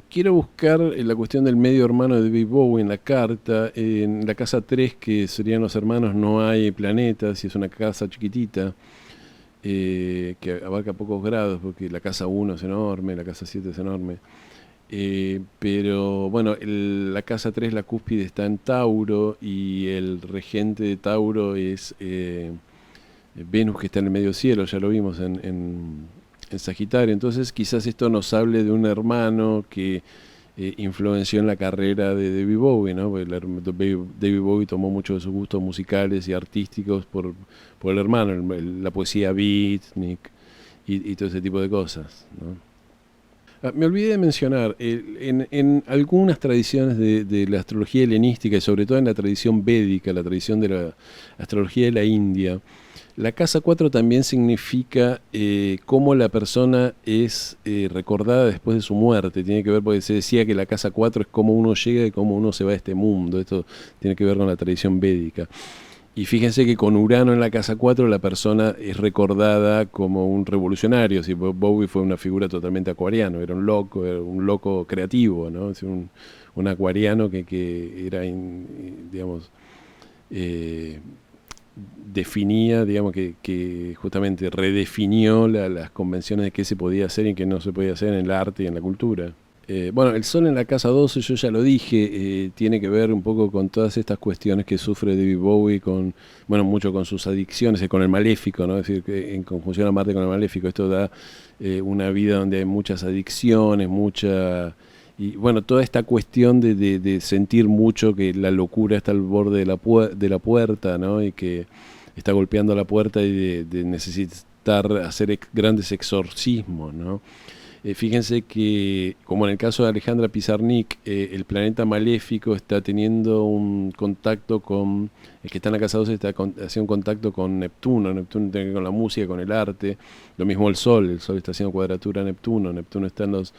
Quiero buscar la cuestión del medio hermano de David Bowie en la carta. En la casa 3, que serían los hermanos, no hay planetas y es una casa chiquitita que abarca pocos grados, porque la casa 1 es enorme, la casa 7 es enorme. Pero bueno, la casa 3, la cúspide, está en Tauro y el regente de Tauro es Venus, que está en el medio cielo, ya lo vimos en Sagitario. Entonces quizás esto nos hable de un hermano que influenció en la carrera de David Bowie, ¿no? Porque David Bowie tomó muchos de sus gustos musicales y artísticos por el hermano, la poesía beatnik y todo ese tipo de cosas, ¿no? Me olvidé de mencionar, en algunas tradiciones de la astrología helenística y sobre todo en la tradición védica, la tradición de la astrología de la India, la casa 4 también significa cómo la persona es recordada después de su muerte. Tiene que ver, porque se decía que la casa 4 es cómo uno llega y cómo uno se va de este mundo. Esto tiene que ver con la tradición védica. Y fíjense que con Urano en la casa 4 la persona es recordada como un revolucionario. Si Bowie fue una figura totalmente acuariano, era un loco creativo, ¿no? Es un acuariano que era, digamos, definía, digamos, que justamente redefinió las convenciones de qué se podía hacer y qué no se podía hacer en el arte y en la cultura. Bueno, el Sol en la casa 12, yo ya lo dije, tiene que ver un poco con todas estas cuestiones que sufre David Bowie, bueno, mucho con sus adicciones, con el maléfico, ¿no? Es decir, que en conjunción a Marte con el maléfico, esto da una vida donde hay muchas adicciones, y bueno, toda esta cuestión de sentir mucho que la locura está al borde de la puerta, ¿no? Y que está golpeando la puerta y de necesitar hacer grandes exorcismos, ¿no? Fíjense que, como en el caso de Alejandra Pizarnik, el planeta maléfico está teniendo un contacto el que está en la casa 12 está haciendo un contacto con Neptuno. Neptuno tiene que ver con la música, con el arte. Lo mismo el Sol está haciendo cuadratura a Neptuno. Neptuno está en los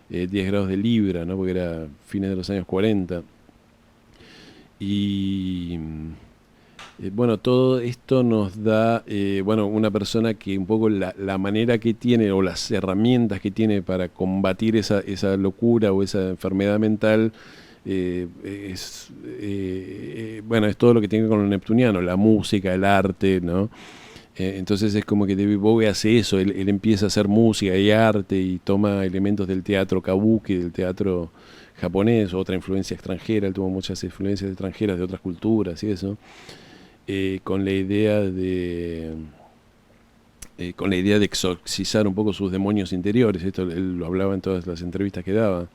10 grados de Libra, ¿no? Porque era fines de los años 40. Y bueno, todo esto nos da, bueno, una persona que un poco la manera que tiene o las herramientas que tiene para combatir esa locura o esa enfermedad mental, bueno, es todo lo que tiene que ver con lo neptuniano, la música, el arte, ¿no? Entonces es como que David Bowie hace eso, él empieza a hacer música y arte y toma elementos del teatro kabuki, del teatro japonés, otra influencia extranjera, él tuvo muchas influencias extranjeras de otras culturas y eso. Con la idea de exorcizar un poco sus demonios interiores. Esto él lo hablaba en todas las entrevistas que daba.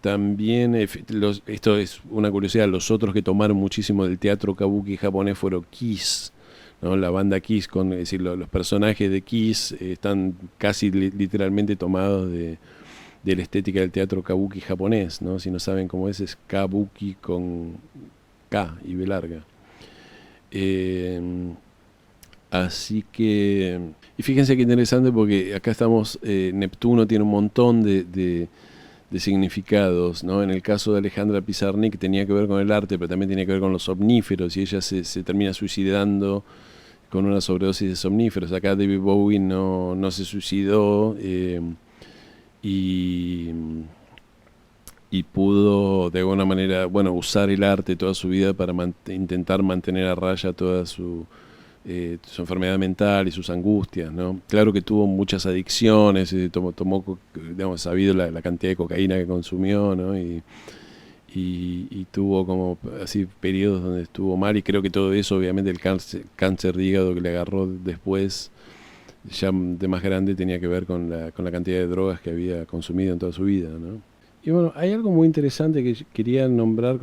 También, esto es una curiosidad, los otros que tomaron muchísimo del teatro kabuki japonés fueron Kiss, ¿no? La banda Kiss, es decir, los personajes de Kiss están casi literalmente tomados de la estética del teatro kabuki japonés, ¿no? Si no saben cómo es kabuki con K y B larga. Eh, Así que, y fíjense qué interesante porque acá estamos, Neptuno tiene un montón de significados, ¿no? En el caso de Alejandra Pizarnik tenía que ver con el arte, pero también tenía que ver con los somníferos, y ella se termina suicidando con una sobredosis de somníferos. Acá David Bowie no se suicidó, y, y pudo de alguna manera, bueno, usar el arte toda su vida para intentar mantener a raya toda su enfermedad mental y sus angustias, ¿no? Claro que tuvo muchas adicciones, tomó digamos, sabido la cantidad de cocaína que consumió, ¿no? Y tuvo como así periodos donde estuvo mal, y creo que todo eso, obviamente el cáncer de hígado que le agarró después, ya de más grande, tenía que ver con la cantidad de drogas que había consumido en toda su vida, ¿no? Y bueno, hay algo muy interesante que quería nombrar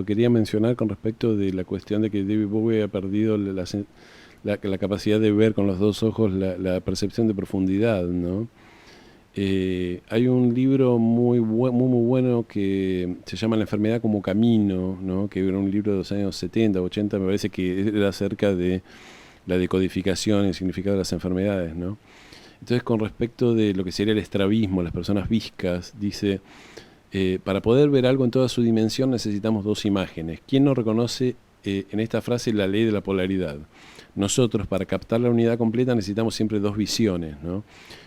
quería mencionar con respecto de la cuestión de que David Bowie ha perdido la capacidad de ver con los dos ojos, la percepción de profundidad, ¿no? Hay un libro muy bueno que se llama La enfermedad como camino, ¿no? Que era un libro de los años 70, 80, me parece que era acerca de la decodificación y el significado de las enfermedades, ¿no? Entonces, con respecto de lo que sería el estrabismo, las personas viscas, dice, para poder ver algo en toda su dimensión necesitamos dos imágenes. ¿Quién no reconoce en esta frase la ley de la polaridad? Nosotros, para captar la unidad completa, necesitamos siempre dos visiones, ¿no?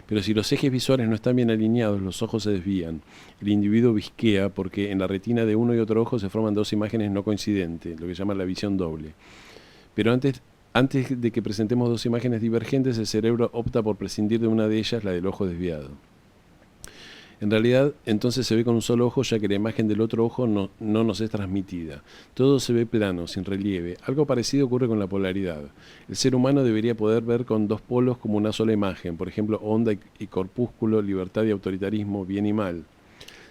Pero si los ejes visuales no están bien alineados, los ojos se desvían. El individuo visquea porque en la retina de uno y otro ojo se forman dos imágenes no coincidentes, lo que se llama la visión doble. Pero antes de que presentemos dos imágenes divergentes, el cerebro opta por prescindir de una de ellas, la del ojo desviado. En realidad, entonces se ve con un solo ojo, ya que la imagen del otro ojo no nos es transmitida. Todo se ve plano, sin relieve. Algo parecido ocurre con la polaridad. El ser humano debería poder ver con dos polos como una sola imagen, por ejemplo, onda y corpúsculo, libertad y autoritarismo, bien y mal.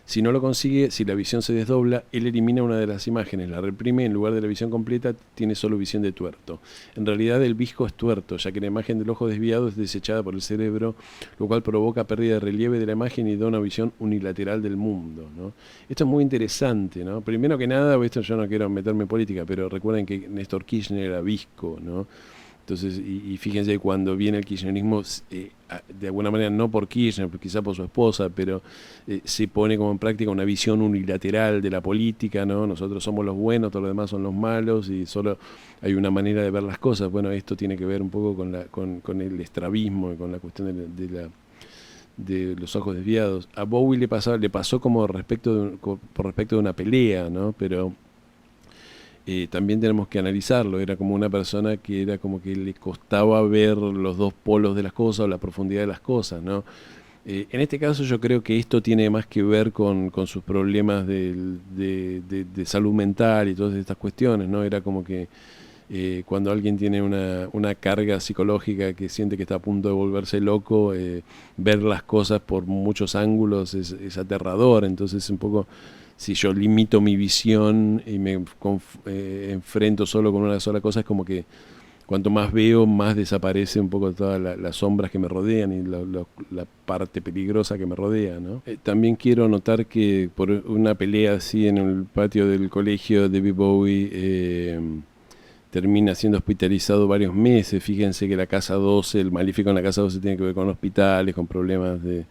Si no lo consigue, si la visión se desdobla, él elimina una de las imágenes, la reprime y en lugar de la visión completa tiene solo visión de tuerto. En realidad el visco es tuerto, ya que la imagen del ojo desviado es desechada por el cerebro, lo cual provoca pérdida de relieve de la imagen y da una visión unilateral del mundo, ¿no? Esto es muy interesante, ¿no? Primero que nada, esto yo no quiero meterme en política, pero recuerden que Néstor Kirchner era visco, ¿no? Entonces, y fíjense, cuando viene el kirchnerismo, de alguna manera no por Kirchner, quizá por su esposa, pero se pone como en práctica una visión unilateral de la política, ¿no? Nosotros somos los buenos, todos los demás son los malos, y solo hay una manera de ver las cosas. Bueno, esto tiene que ver un poco con el estrabismo y con la cuestión de los ojos desviados. A Bowie le pasó como por respecto de una pelea, ¿no? Pero también tenemos que analizarlo. Era como una persona que era como que le costaba ver los dos polos de las cosas o la profundidad de las cosas, ¿no? En este caso yo creo que esto tiene más que ver con sus problemas de salud mental y todas estas cuestiones, ¿no? Era como que cuando alguien tiene una carga psicológica que siente que está a punto de volverse loco, ver las cosas por muchos ángulos es aterrador. Entonces un poco, si yo limito mi visión y me enfrento solo con una sola cosa, es como que cuanto más veo, más desaparece un poco todas las sombras que me rodean y la parte peligrosa que me rodea, ¿no? También quiero notar que por una pelea así en el patio del colegio, David Bowie termina siendo hospitalizado varios meses. Fíjense que la casa 12, el Maléfico en la casa 12 tiene que ver con hospitales, con problemas de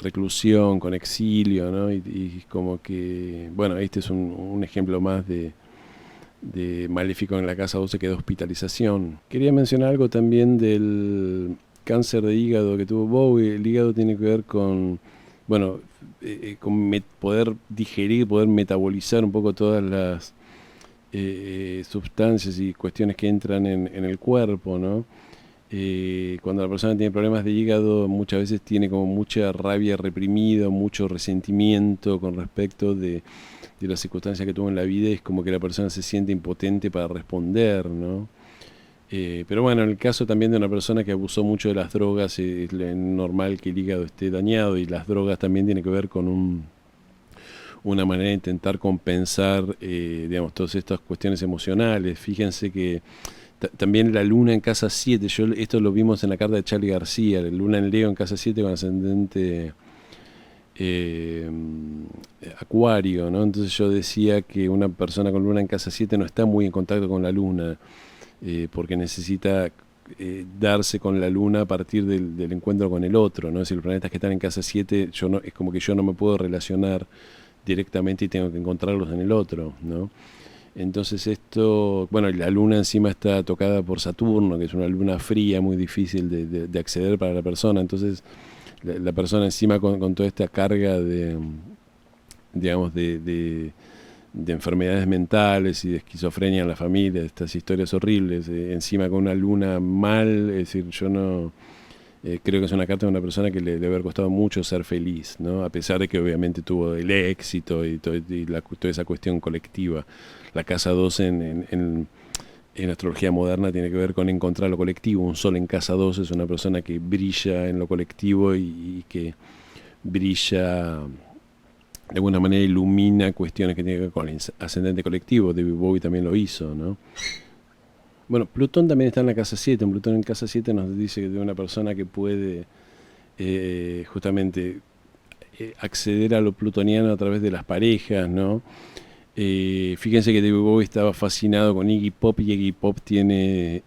reclusión, con exilio, ¿no? Y como que, bueno, este es un ejemplo más de Maléfico en la casa 12, que de hospitalización. Quería mencionar algo también del cáncer de hígado que tuvo Bowie. El hígado tiene que ver con, bueno, poder digerir, poder metabolizar un poco todas las sustancias y cuestiones que entran en el cuerpo, ¿no? Cuando la persona tiene problemas de hígado, muchas veces tiene como mucha rabia reprimida, mucho resentimiento con respecto de las circunstancias que tuvo en la vida, y es como que la persona se siente impotente para responder, ¿no? Pero bueno, en el caso también de una persona que abusó mucho de las drogas, es normal que el hígado esté dañado, y las drogas también tienen que ver con una manera de intentar compensar, digamos, todas estas cuestiones emocionales. Fíjense que también la luna en casa 7, esto lo vimos en la carta de Charly García, la luna en Leo en casa 7 con ascendente eh, Acuario, ¿no? Entonces yo decía que una persona con luna en casa 7 no está muy en contacto con la luna, porque necesita darse con la luna a partir del encuentro con el otro, ¿no? Si los planetas que están en casa 7 yo no, es como que yo no me puedo relacionar directamente y tengo que encontrarlos en el otro, ¿no? Entonces esto, bueno, la luna encima está tocada por Saturno, que es una luna fría, muy difícil de acceder para la persona. Entonces la persona encima con toda esta carga de, digamos, de enfermedades mentales y de esquizofrenia en la familia, estas historias horribles, encima con una luna mal, es decir, yo no... creo que es una carta de una persona que le debe haber costado mucho ser feliz, ¿no? A pesar de que obviamente tuvo el éxito y, toda esa cuestión colectiva. La casa 12 en astrología moderna tiene que ver con encontrar lo colectivo. Un sol en casa 12 es una persona que brilla en lo colectivo y que brilla, de alguna manera ilumina cuestiones que tienen que ver con el ascendente colectivo. David Bowie también lo hizo, ¿no? Bueno, Plutón también está en la casa 7. Un Plutón en casa 7 nos dice que de una persona que puede justamente acceder a lo plutoniano a través de las parejas, ¿no? Fíjense que David Bowie estaba fascinado con Iggy Pop y Iggy Pop tiene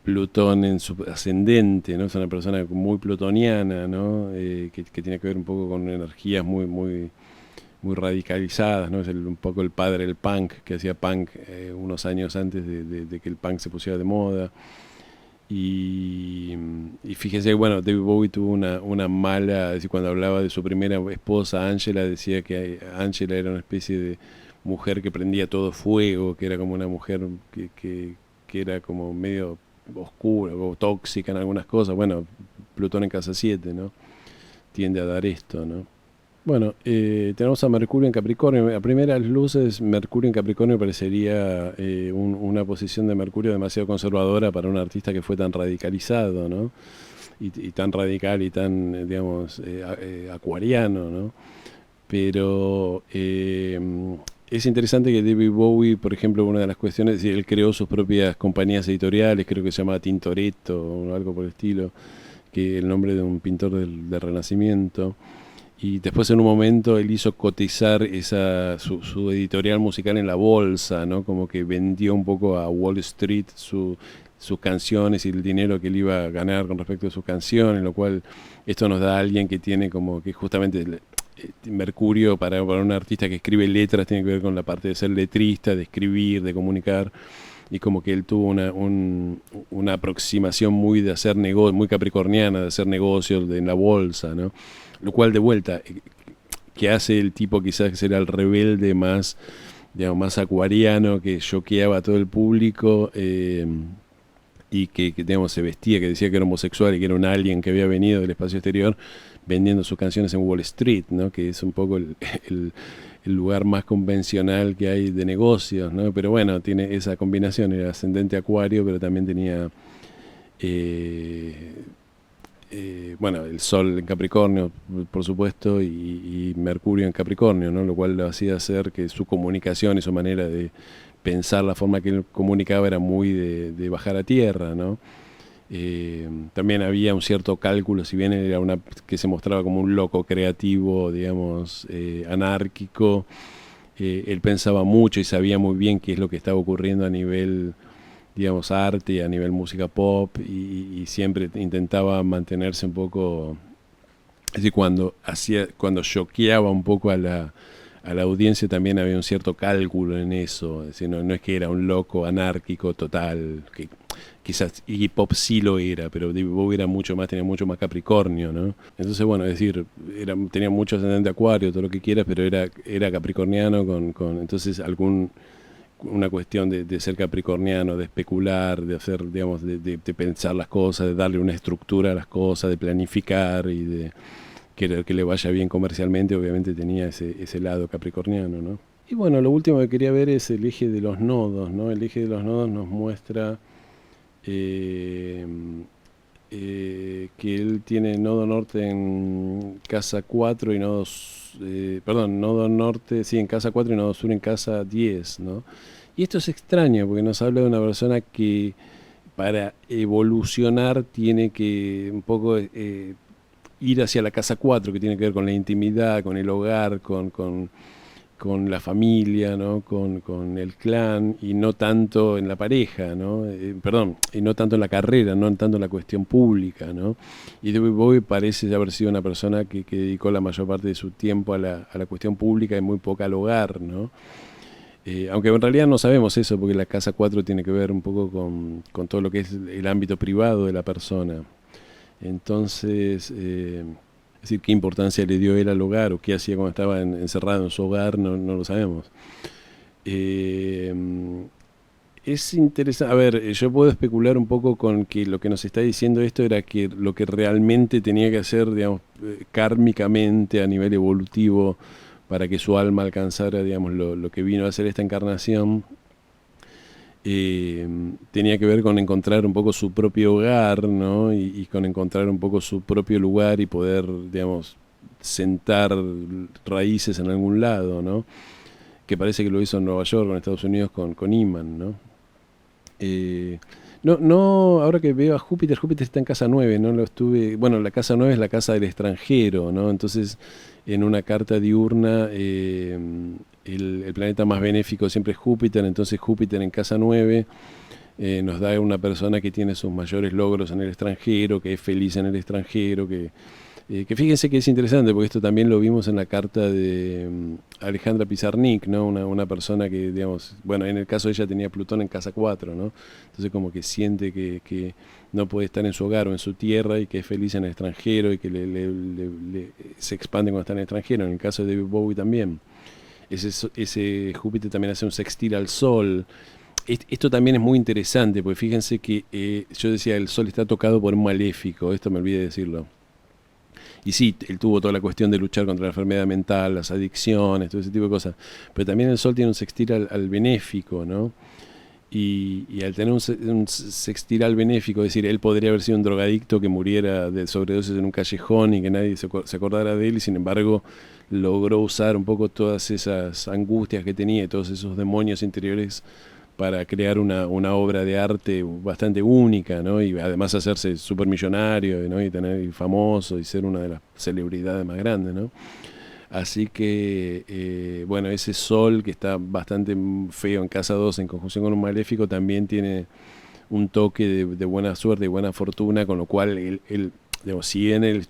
Plutón en su ascendente, ¿no? Es una persona muy plutoniana, ¿no? Que tiene que ver un poco con energías muy radicalizadas, ¿no? Es un poco el padre del punk, que hacía punk unos años antes de que el punk se pusiera de moda. Y fíjense, bueno, David Bowie tuvo una mala, es decir, cuando hablaba de su primera esposa, Angela, decía que Angela era una especie de mujer que prendía todo fuego, que era como una mujer que era como medio oscura o tóxica en algunas cosas. Bueno, Plutón en casa 7, ¿no? Tiende a dar esto, ¿no? Bueno, tenemos a Mercurio en Capricornio. A primeras luces, Mercurio en Capricornio parecería una posición de Mercurio demasiado conservadora para un artista que fue tan radicalizado, ¿no? Y tan radical y tan, digamos, acuariano, ¿no? Pero es interesante que David Bowie, por ejemplo, una de las cuestiones, él creó sus propias compañías editoriales, creo que se llamaba Tintoretto o algo por el estilo, que el nombre de un pintor del Renacimiento. Y después en un momento él hizo cotizar su editorial musical en la bolsa, ¿no? Como que vendió un poco a Wall Street sus canciones y el dinero que él iba a ganar con respecto a sus canciones, lo cual esto nos da a alguien que tiene como que justamente Mercurio para un artista que escribe letras tiene que ver con la parte de ser letrista, de escribir, de comunicar, y como que él tuvo una aproximación muy de hacer negocio, muy capricorniana, de hacer negocios en la bolsa, ¿no? Lo cual de vuelta, que hace el tipo quizás que será el rebelde más, digamos, más acuariano, que choqueaba a todo el público y que, digamos, se vestía, que decía que era homosexual y que era un alien que había venido del espacio exterior vendiendo sus canciones en Wall Street, ¿no? Que es un poco el lugar más convencional que hay de negocios, ¿no? Pero bueno, tiene esa combinación, era ascendente acuario, pero también tenía... bueno, el Sol en Capricornio, por supuesto, y Mercurio en Capricornio, ¿no? Lo cual lo hacía hacer que su comunicación y su manera de pensar, la forma que él comunicaba era muy de bajar a tierra, ¿no? También había un cierto cálculo, si bien él era una que se mostraba como un loco creativo, digamos, anárquico, él pensaba mucho y sabía muy bien qué es lo que estaba ocurriendo a nivel, digamos, arte, a nivel música pop, y siempre intentaba mantenerse un poco, es decir, cuando choqueaba un poco a la audiencia también había un cierto cálculo en eso, es decir, no es que era un loco anárquico total, que quizás Iggy Pop sí lo era, pero David Bowie era mucho más, tenía mucho más Capricornio, ¿no? Entonces, bueno, es decir, tenía mucho ascendente acuario, todo lo que quieras, pero era capricorniano entonces una cuestión de ser capricorniano, de especular, de hacer, digamos, de pensar las cosas, de darle una estructura a las cosas, de planificar y de que le vaya bien comercialmente, obviamente tenía ese lado capricorniano, ¿no? Y bueno, lo último que quería ver es el eje de los nodos, ¿no? El eje de los nodos nos muestra eh, que él tiene nodo norte en casa 4 y nodos, nodo norte, sí, en casa 4 y nodo sur en casa 10, ¿no? Y esto es extraño porque nos habla de una persona que para evolucionar tiene que un poco ir hacia la casa 4, que tiene que ver con la intimidad, con el hogar, con la familia, ¿no? Con el clan, y no tanto en la pareja, ¿no? Perdón, y no tanto en la carrera, no tanto en la cuestión pública, ¿no? Y David Bowie parece haber sido una persona que dedicó la mayor parte de su tiempo a la cuestión pública y muy poca al hogar, ¿no? Aunque en realidad no sabemos eso, porque la casa 4 tiene que ver un poco con todo lo que es el ámbito privado de la persona. Entonces, es decir, qué importancia le dio él al hogar o qué hacía cuando estaba encerrado en su hogar, no lo sabemos. Eh, es interesante, a ver, yo puedo especular un poco con que lo que nos está diciendo esto era que lo que realmente tenía que hacer, digamos, kármicamente a nivel evolutivo para que su alma alcanzara, digamos, lo que vino a hacer esta encarnación, tenía que ver con encontrar un poco su propio hogar, ¿no? Y con encontrar un poco su propio lugar y poder, digamos, sentar raíces en algún lado, ¿no? Que parece que lo hizo en Nueva York, en Estados Unidos, con Iman, ¿no? Eh, no, ahora que veo a Júpiter, Júpiter está en casa 9, ¿no? Lo estuve, bueno, la casa 9 es la casa del extranjero, ¿no? Entonces, en una carta diurna, el planeta más benéfico siempre es Júpiter, entonces Júpiter en casa 9 nos da una persona que tiene sus mayores logros en el extranjero, que es feliz en el extranjero, que fíjense que es interesante, porque esto también lo vimos en la carta de Alejandra Pizarnik, ¿no? Una persona que, digamos, bueno, en el caso de ella tenía Plutón en casa 4, ¿no? Entonces como que siente que no puede estar en su hogar o en su tierra y que es feliz en el extranjero y que se expande cuando está en el extranjero. En el caso de David Bowie también. Ese Júpiter también hace un sextil al Sol. Esto también es muy interesante, porque fíjense que yo decía, el Sol está tocado por un maléfico, esto me olvidé de decirlo. Y sí, él tuvo toda la cuestión de luchar contra la enfermedad mental, las adicciones, todo ese tipo de cosas. Pero también el Sol tiene un sextil al benéfico, ¿no? Y al tener un sextil al benéfico, es decir, él podría haber sido un drogadicto que muriera de sobredosis en un callejón y que nadie se acordara de él, y sin embargo logró usar un poco todas esas angustias que tenía y todos esos demonios interiores para crear una obra de arte bastante única, ¿no? Y además hacerse supermillonario, ¿no? Y tener famoso y ser una de las celebridades más grandes, ¿no? Así que, bueno, ese Sol que está bastante feo en casa 2 en conjunción con un maléfico también tiene un toque de buena suerte y buena fortuna, con lo cual digamos, si bien él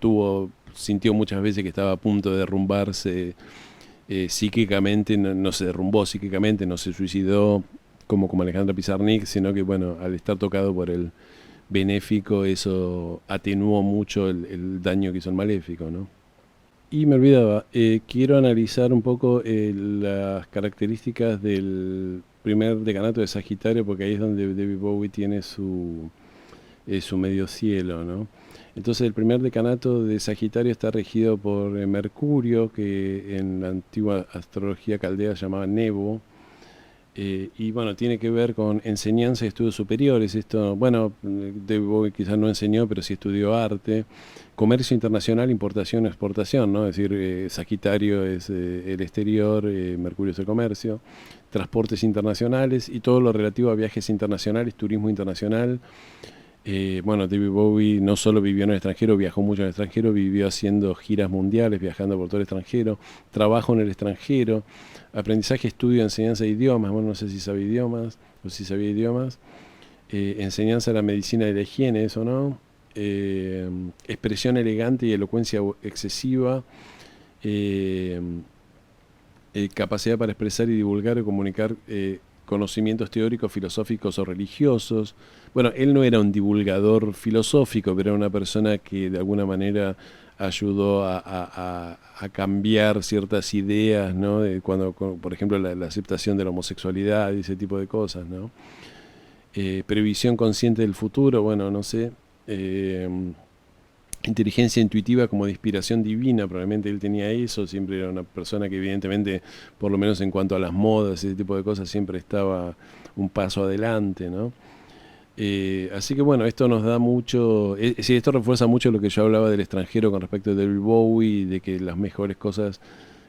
sintió muchas veces que estaba a punto de derrumbarse psíquicamente, no se derrumbó psíquicamente, no se suicidó como Alejandra Pizarnik, sino que, bueno, al estar tocado por el benéfico, eso atenuó mucho el daño que hizo el maléfico, ¿no? Y me olvidaba, quiero analizar un poco las características del primer decanato de Sagitario, porque ahí es donde David Bowie tiene su medio cielo, ¿no? Entonces el primer decanato de Sagitario está regido por Mercurio, que en la antigua astrología caldea se llamaba Nebo, y bueno, tiene que ver con enseñanza y estudios superiores. Esto, bueno, David Bowie quizás no enseñó, pero sí estudió arte, comercio internacional, importación, exportación, ¿no? Es decir, Sagitario es el exterior, Mercurio es el comercio, transportes internacionales y todo lo relativo a viajes internacionales, turismo internacional. Bueno, David Bowie no solo vivió en el extranjero, viajó mucho en el extranjero, vivió haciendo giras mundiales, viajando por todo el extranjero, trabajo en el extranjero, aprendizaje, estudio, enseñanza de idiomas, bueno, no sé si sabe idiomas o si sabía idiomas, enseñanza de la medicina y la higiene, eso no, expresión elegante y elocuencia excesiva, eh, capacidad para expresar y divulgar o comunicar conocimientos teóricos, filosóficos o religiosos. Bueno, él no era un divulgador filosófico, pero era una persona que de alguna manera ayudó a cambiar ciertas ideas, ¿no? Por ejemplo, la aceptación de la homosexualidad y ese tipo de cosas, ¿no? Previsión consciente del futuro, bueno, no sé. Inteligencia intuitiva como de inspiración divina, probablemente él tenía eso, siempre era una persona que evidentemente, por lo menos en cuanto a las modas y ese tipo de cosas, siempre estaba un paso adelante, ¿no? Así que bueno, esto nos da mucho, sí, esto refuerza mucho lo que yo hablaba del extranjero con respecto de David Bowie, de que las mejores cosas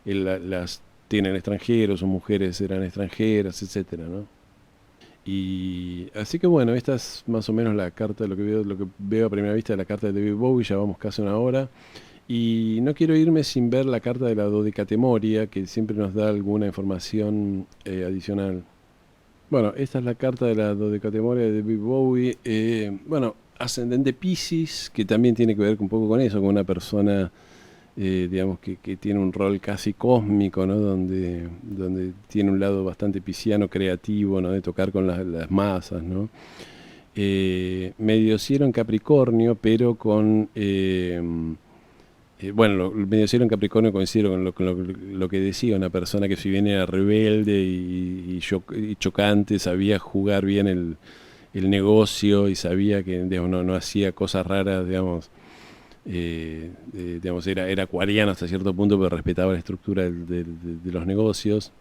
las tienen extranjeros, sus mujeres eran extranjeras, etcétera, ¿no? Y así que bueno, esta es más o menos la carta, lo que veo a primera vista de la carta de David Bowie, ya vamos casi una hora. Y no quiero irme sin ver la carta de la dodecatemoria, que siempre nos da alguna información adicional. Bueno, esta es la carta de la dodecatemoria de David Bowie. Bueno, ascendente Piscis, que también tiene que ver un poco con eso, con una persona, digamos, que tiene un rol casi cósmico, ¿no? Donde tiene un lado bastante pisciano, creativo, ¿no? De tocar con las masas, ¿no? Medio cielo en Capricornio, pero con... bueno, el medio cielo en Capricornio coincide con lo que decía, una persona que si bien era rebelde y chocante, sabía jugar bien el negocio y sabía que, digamos, no hacía cosas raras, digamos, era acuariano hasta cierto punto, pero respetaba la estructura de los negocios.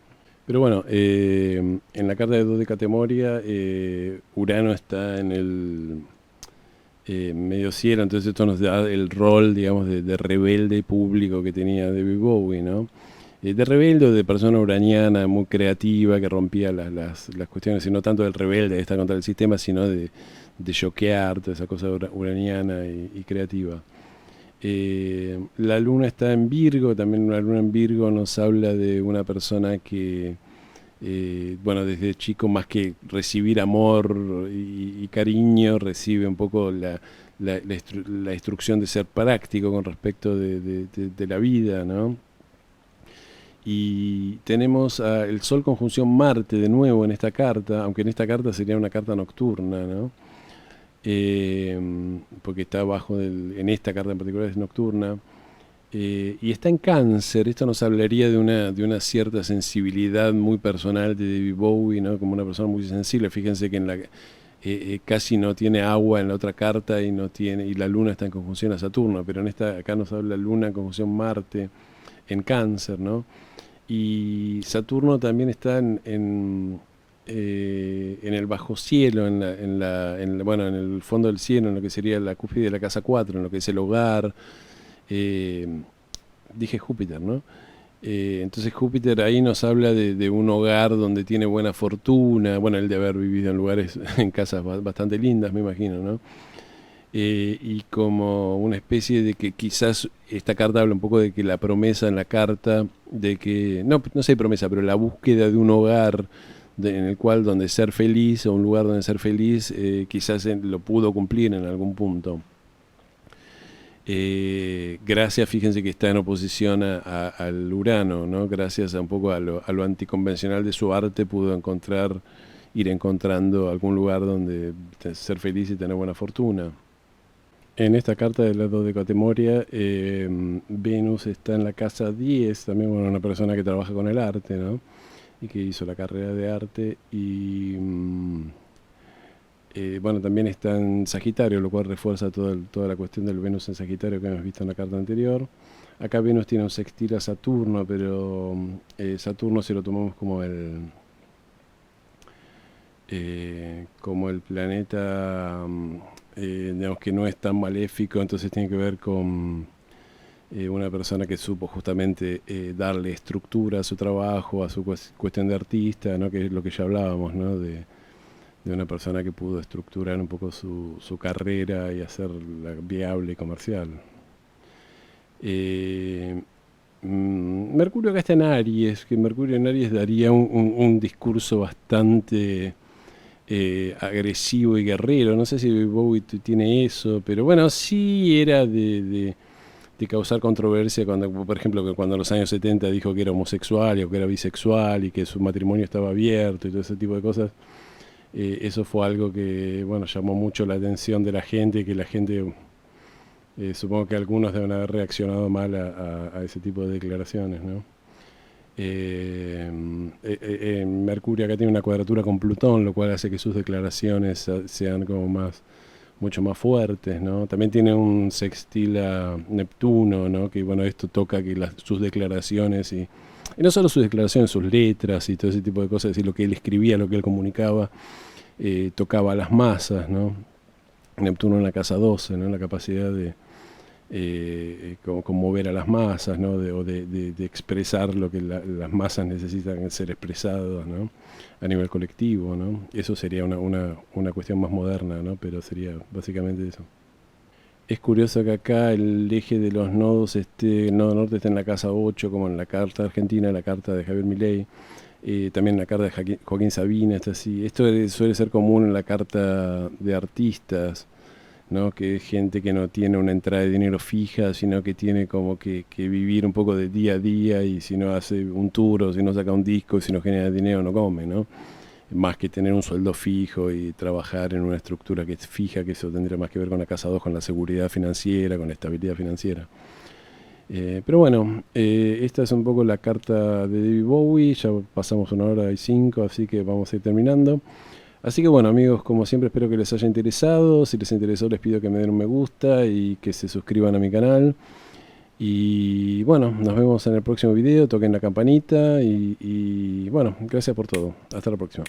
Pero bueno, en la carta de Dodecatemoria, Urano está en el medio cielo, entonces esto nos da el rol, digamos, de rebelde público que tenía David Bowie, ¿no? De rebelde o de persona uraniana muy creativa que rompía las cuestiones, y no tanto del rebelde de estar contra el sistema, sino de choquear, toda esa cosa uraniana y creativa. La luna está en Virgo, también una luna en Virgo nos habla de una persona que, bueno, desde chico más que recibir amor y cariño, recibe un poco la instrucción de ser práctico con respecto de la vida, ¿no? Y tenemos el Sol conjunción Marte de nuevo en esta carta, aunque en esta carta sería una carta nocturna, ¿no? Porque está en esta carta en particular es nocturna. Y está en Cáncer. Esto nos hablaría de una cierta sensibilidad muy personal de David Bowie, ¿no? Como una persona muy sensible. Fíjense que casi no tiene agua en la otra carta y la luna está en conjunción a Saturno, pero acá nos habla luna en conjunción Marte en Cáncer, ¿no? Y Saturno también está en el bajo cielo, bueno, en el fondo del cielo, en lo que sería la cúspide de la casa 4, en lo que es el hogar. eh, Dije Júpiter, ¿no? Entonces Júpiter ahí nos habla de un hogar donde tiene buena fortuna, bueno, él de haber vivido en lugares, en casas bastante lindas, me imagino, ¿no? Y como una especie de que quizás esta carta habla un poco de que la promesa en la carta, de que, no sé promesa, pero la búsqueda de un hogar en el cual donde ser feliz, o un lugar donde ser feliz, quizás lo pudo cumplir en algún punto. Gracias, fíjense que está en oposición al Urano, ¿no? Gracias a un poco a lo anticonvencional de su arte, pudo ir encontrando algún lugar donde ser feliz y tener buena fortuna. En esta carta del lado de Catemoria, Venus está en la casa 10, también, bueno, una persona que trabaja con el arte, ¿no? Y que hizo la carrera de arte y bueno, también está en Sagitario, lo cual refuerza toda la cuestión del Venus en Sagitario que hemos visto en la carta anterior. Acá Venus tiene un sextil a Saturno, pero Saturno, si lo tomamos como el planeta, digamos, que no es tan maléfico, entonces tiene que ver con una persona que supo justamente darle estructura a su trabajo, a su cuestión de artista, ¿no? Que es lo que ya hablábamos, ¿no? De una persona que pudo estructurar un poco su carrera y hacerla viable y comercial. Mercurio acá está en Aries, que Mercurio en Aries daría un discurso bastante agresivo y guerrero. No sé si Bowie tiene eso, pero bueno, sí era de causar controversia cuando, por ejemplo, que cuando en los años 70 dijo que era homosexual o que era bisexual y que su matrimonio estaba abierto y todo ese tipo de cosas. Eso fue algo que, bueno, llamó mucho la atención de la gente, que la gente, supongo que algunos deben haber reaccionado mal a ese tipo de declaraciones, ¿no? Mercurio acá tiene una cuadratura con Plutón, lo cual hace que sus declaraciones sean como mucho más fuertes, ¿no? También tiene un sextil a Neptuno, ¿no? Que, bueno, esto toca que sus declaraciones y no solo sus declaraciones, sus letras y todo ese tipo de cosas, es decir, lo que él escribía, lo que él comunicaba, tocaba a las masas, ¿no? Neptuno en la casa 12, ¿no? La capacidad de conmover a las masas, ¿no? De expresar lo que las masas necesitan ser expresados, ¿no? A nivel colectivo, ¿no? Eso sería una cuestión más moderna, ¿no? Pero sería básicamente eso. Es curioso que acá el eje de los nodos, el nodo norte está en la casa 8, como en la carta argentina, la carta de Javier Milei, también en la carta de Joaquín Sabina, está así. Esto suele ser común en la carta de artistas, ¿no? Que es gente que no tiene una entrada de dinero fija, sino que tiene como que vivir un poco de día a día, y si no hace un tour, o si no saca un disco, si no genera dinero, no come, ¿no? Más que tener un sueldo fijo y trabajar en una estructura que es fija, que eso tendría más que ver con la casa 2, con la seguridad financiera, con la estabilidad financiera. Pero bueno, esta es un poco la carta de David Bowie. Ya pasamos 1 hora y 5, así que vamos a ir terminando. Así que bueno, amigos, como siempre, espero que les haya interesado. Si les interesó, les pido que me den un me gusta y que se suscriban a mi canal. Y bueno, nos vemos en el próximo video. Toquen la campanita y bueno, gracias por todo. Hasta la próxima.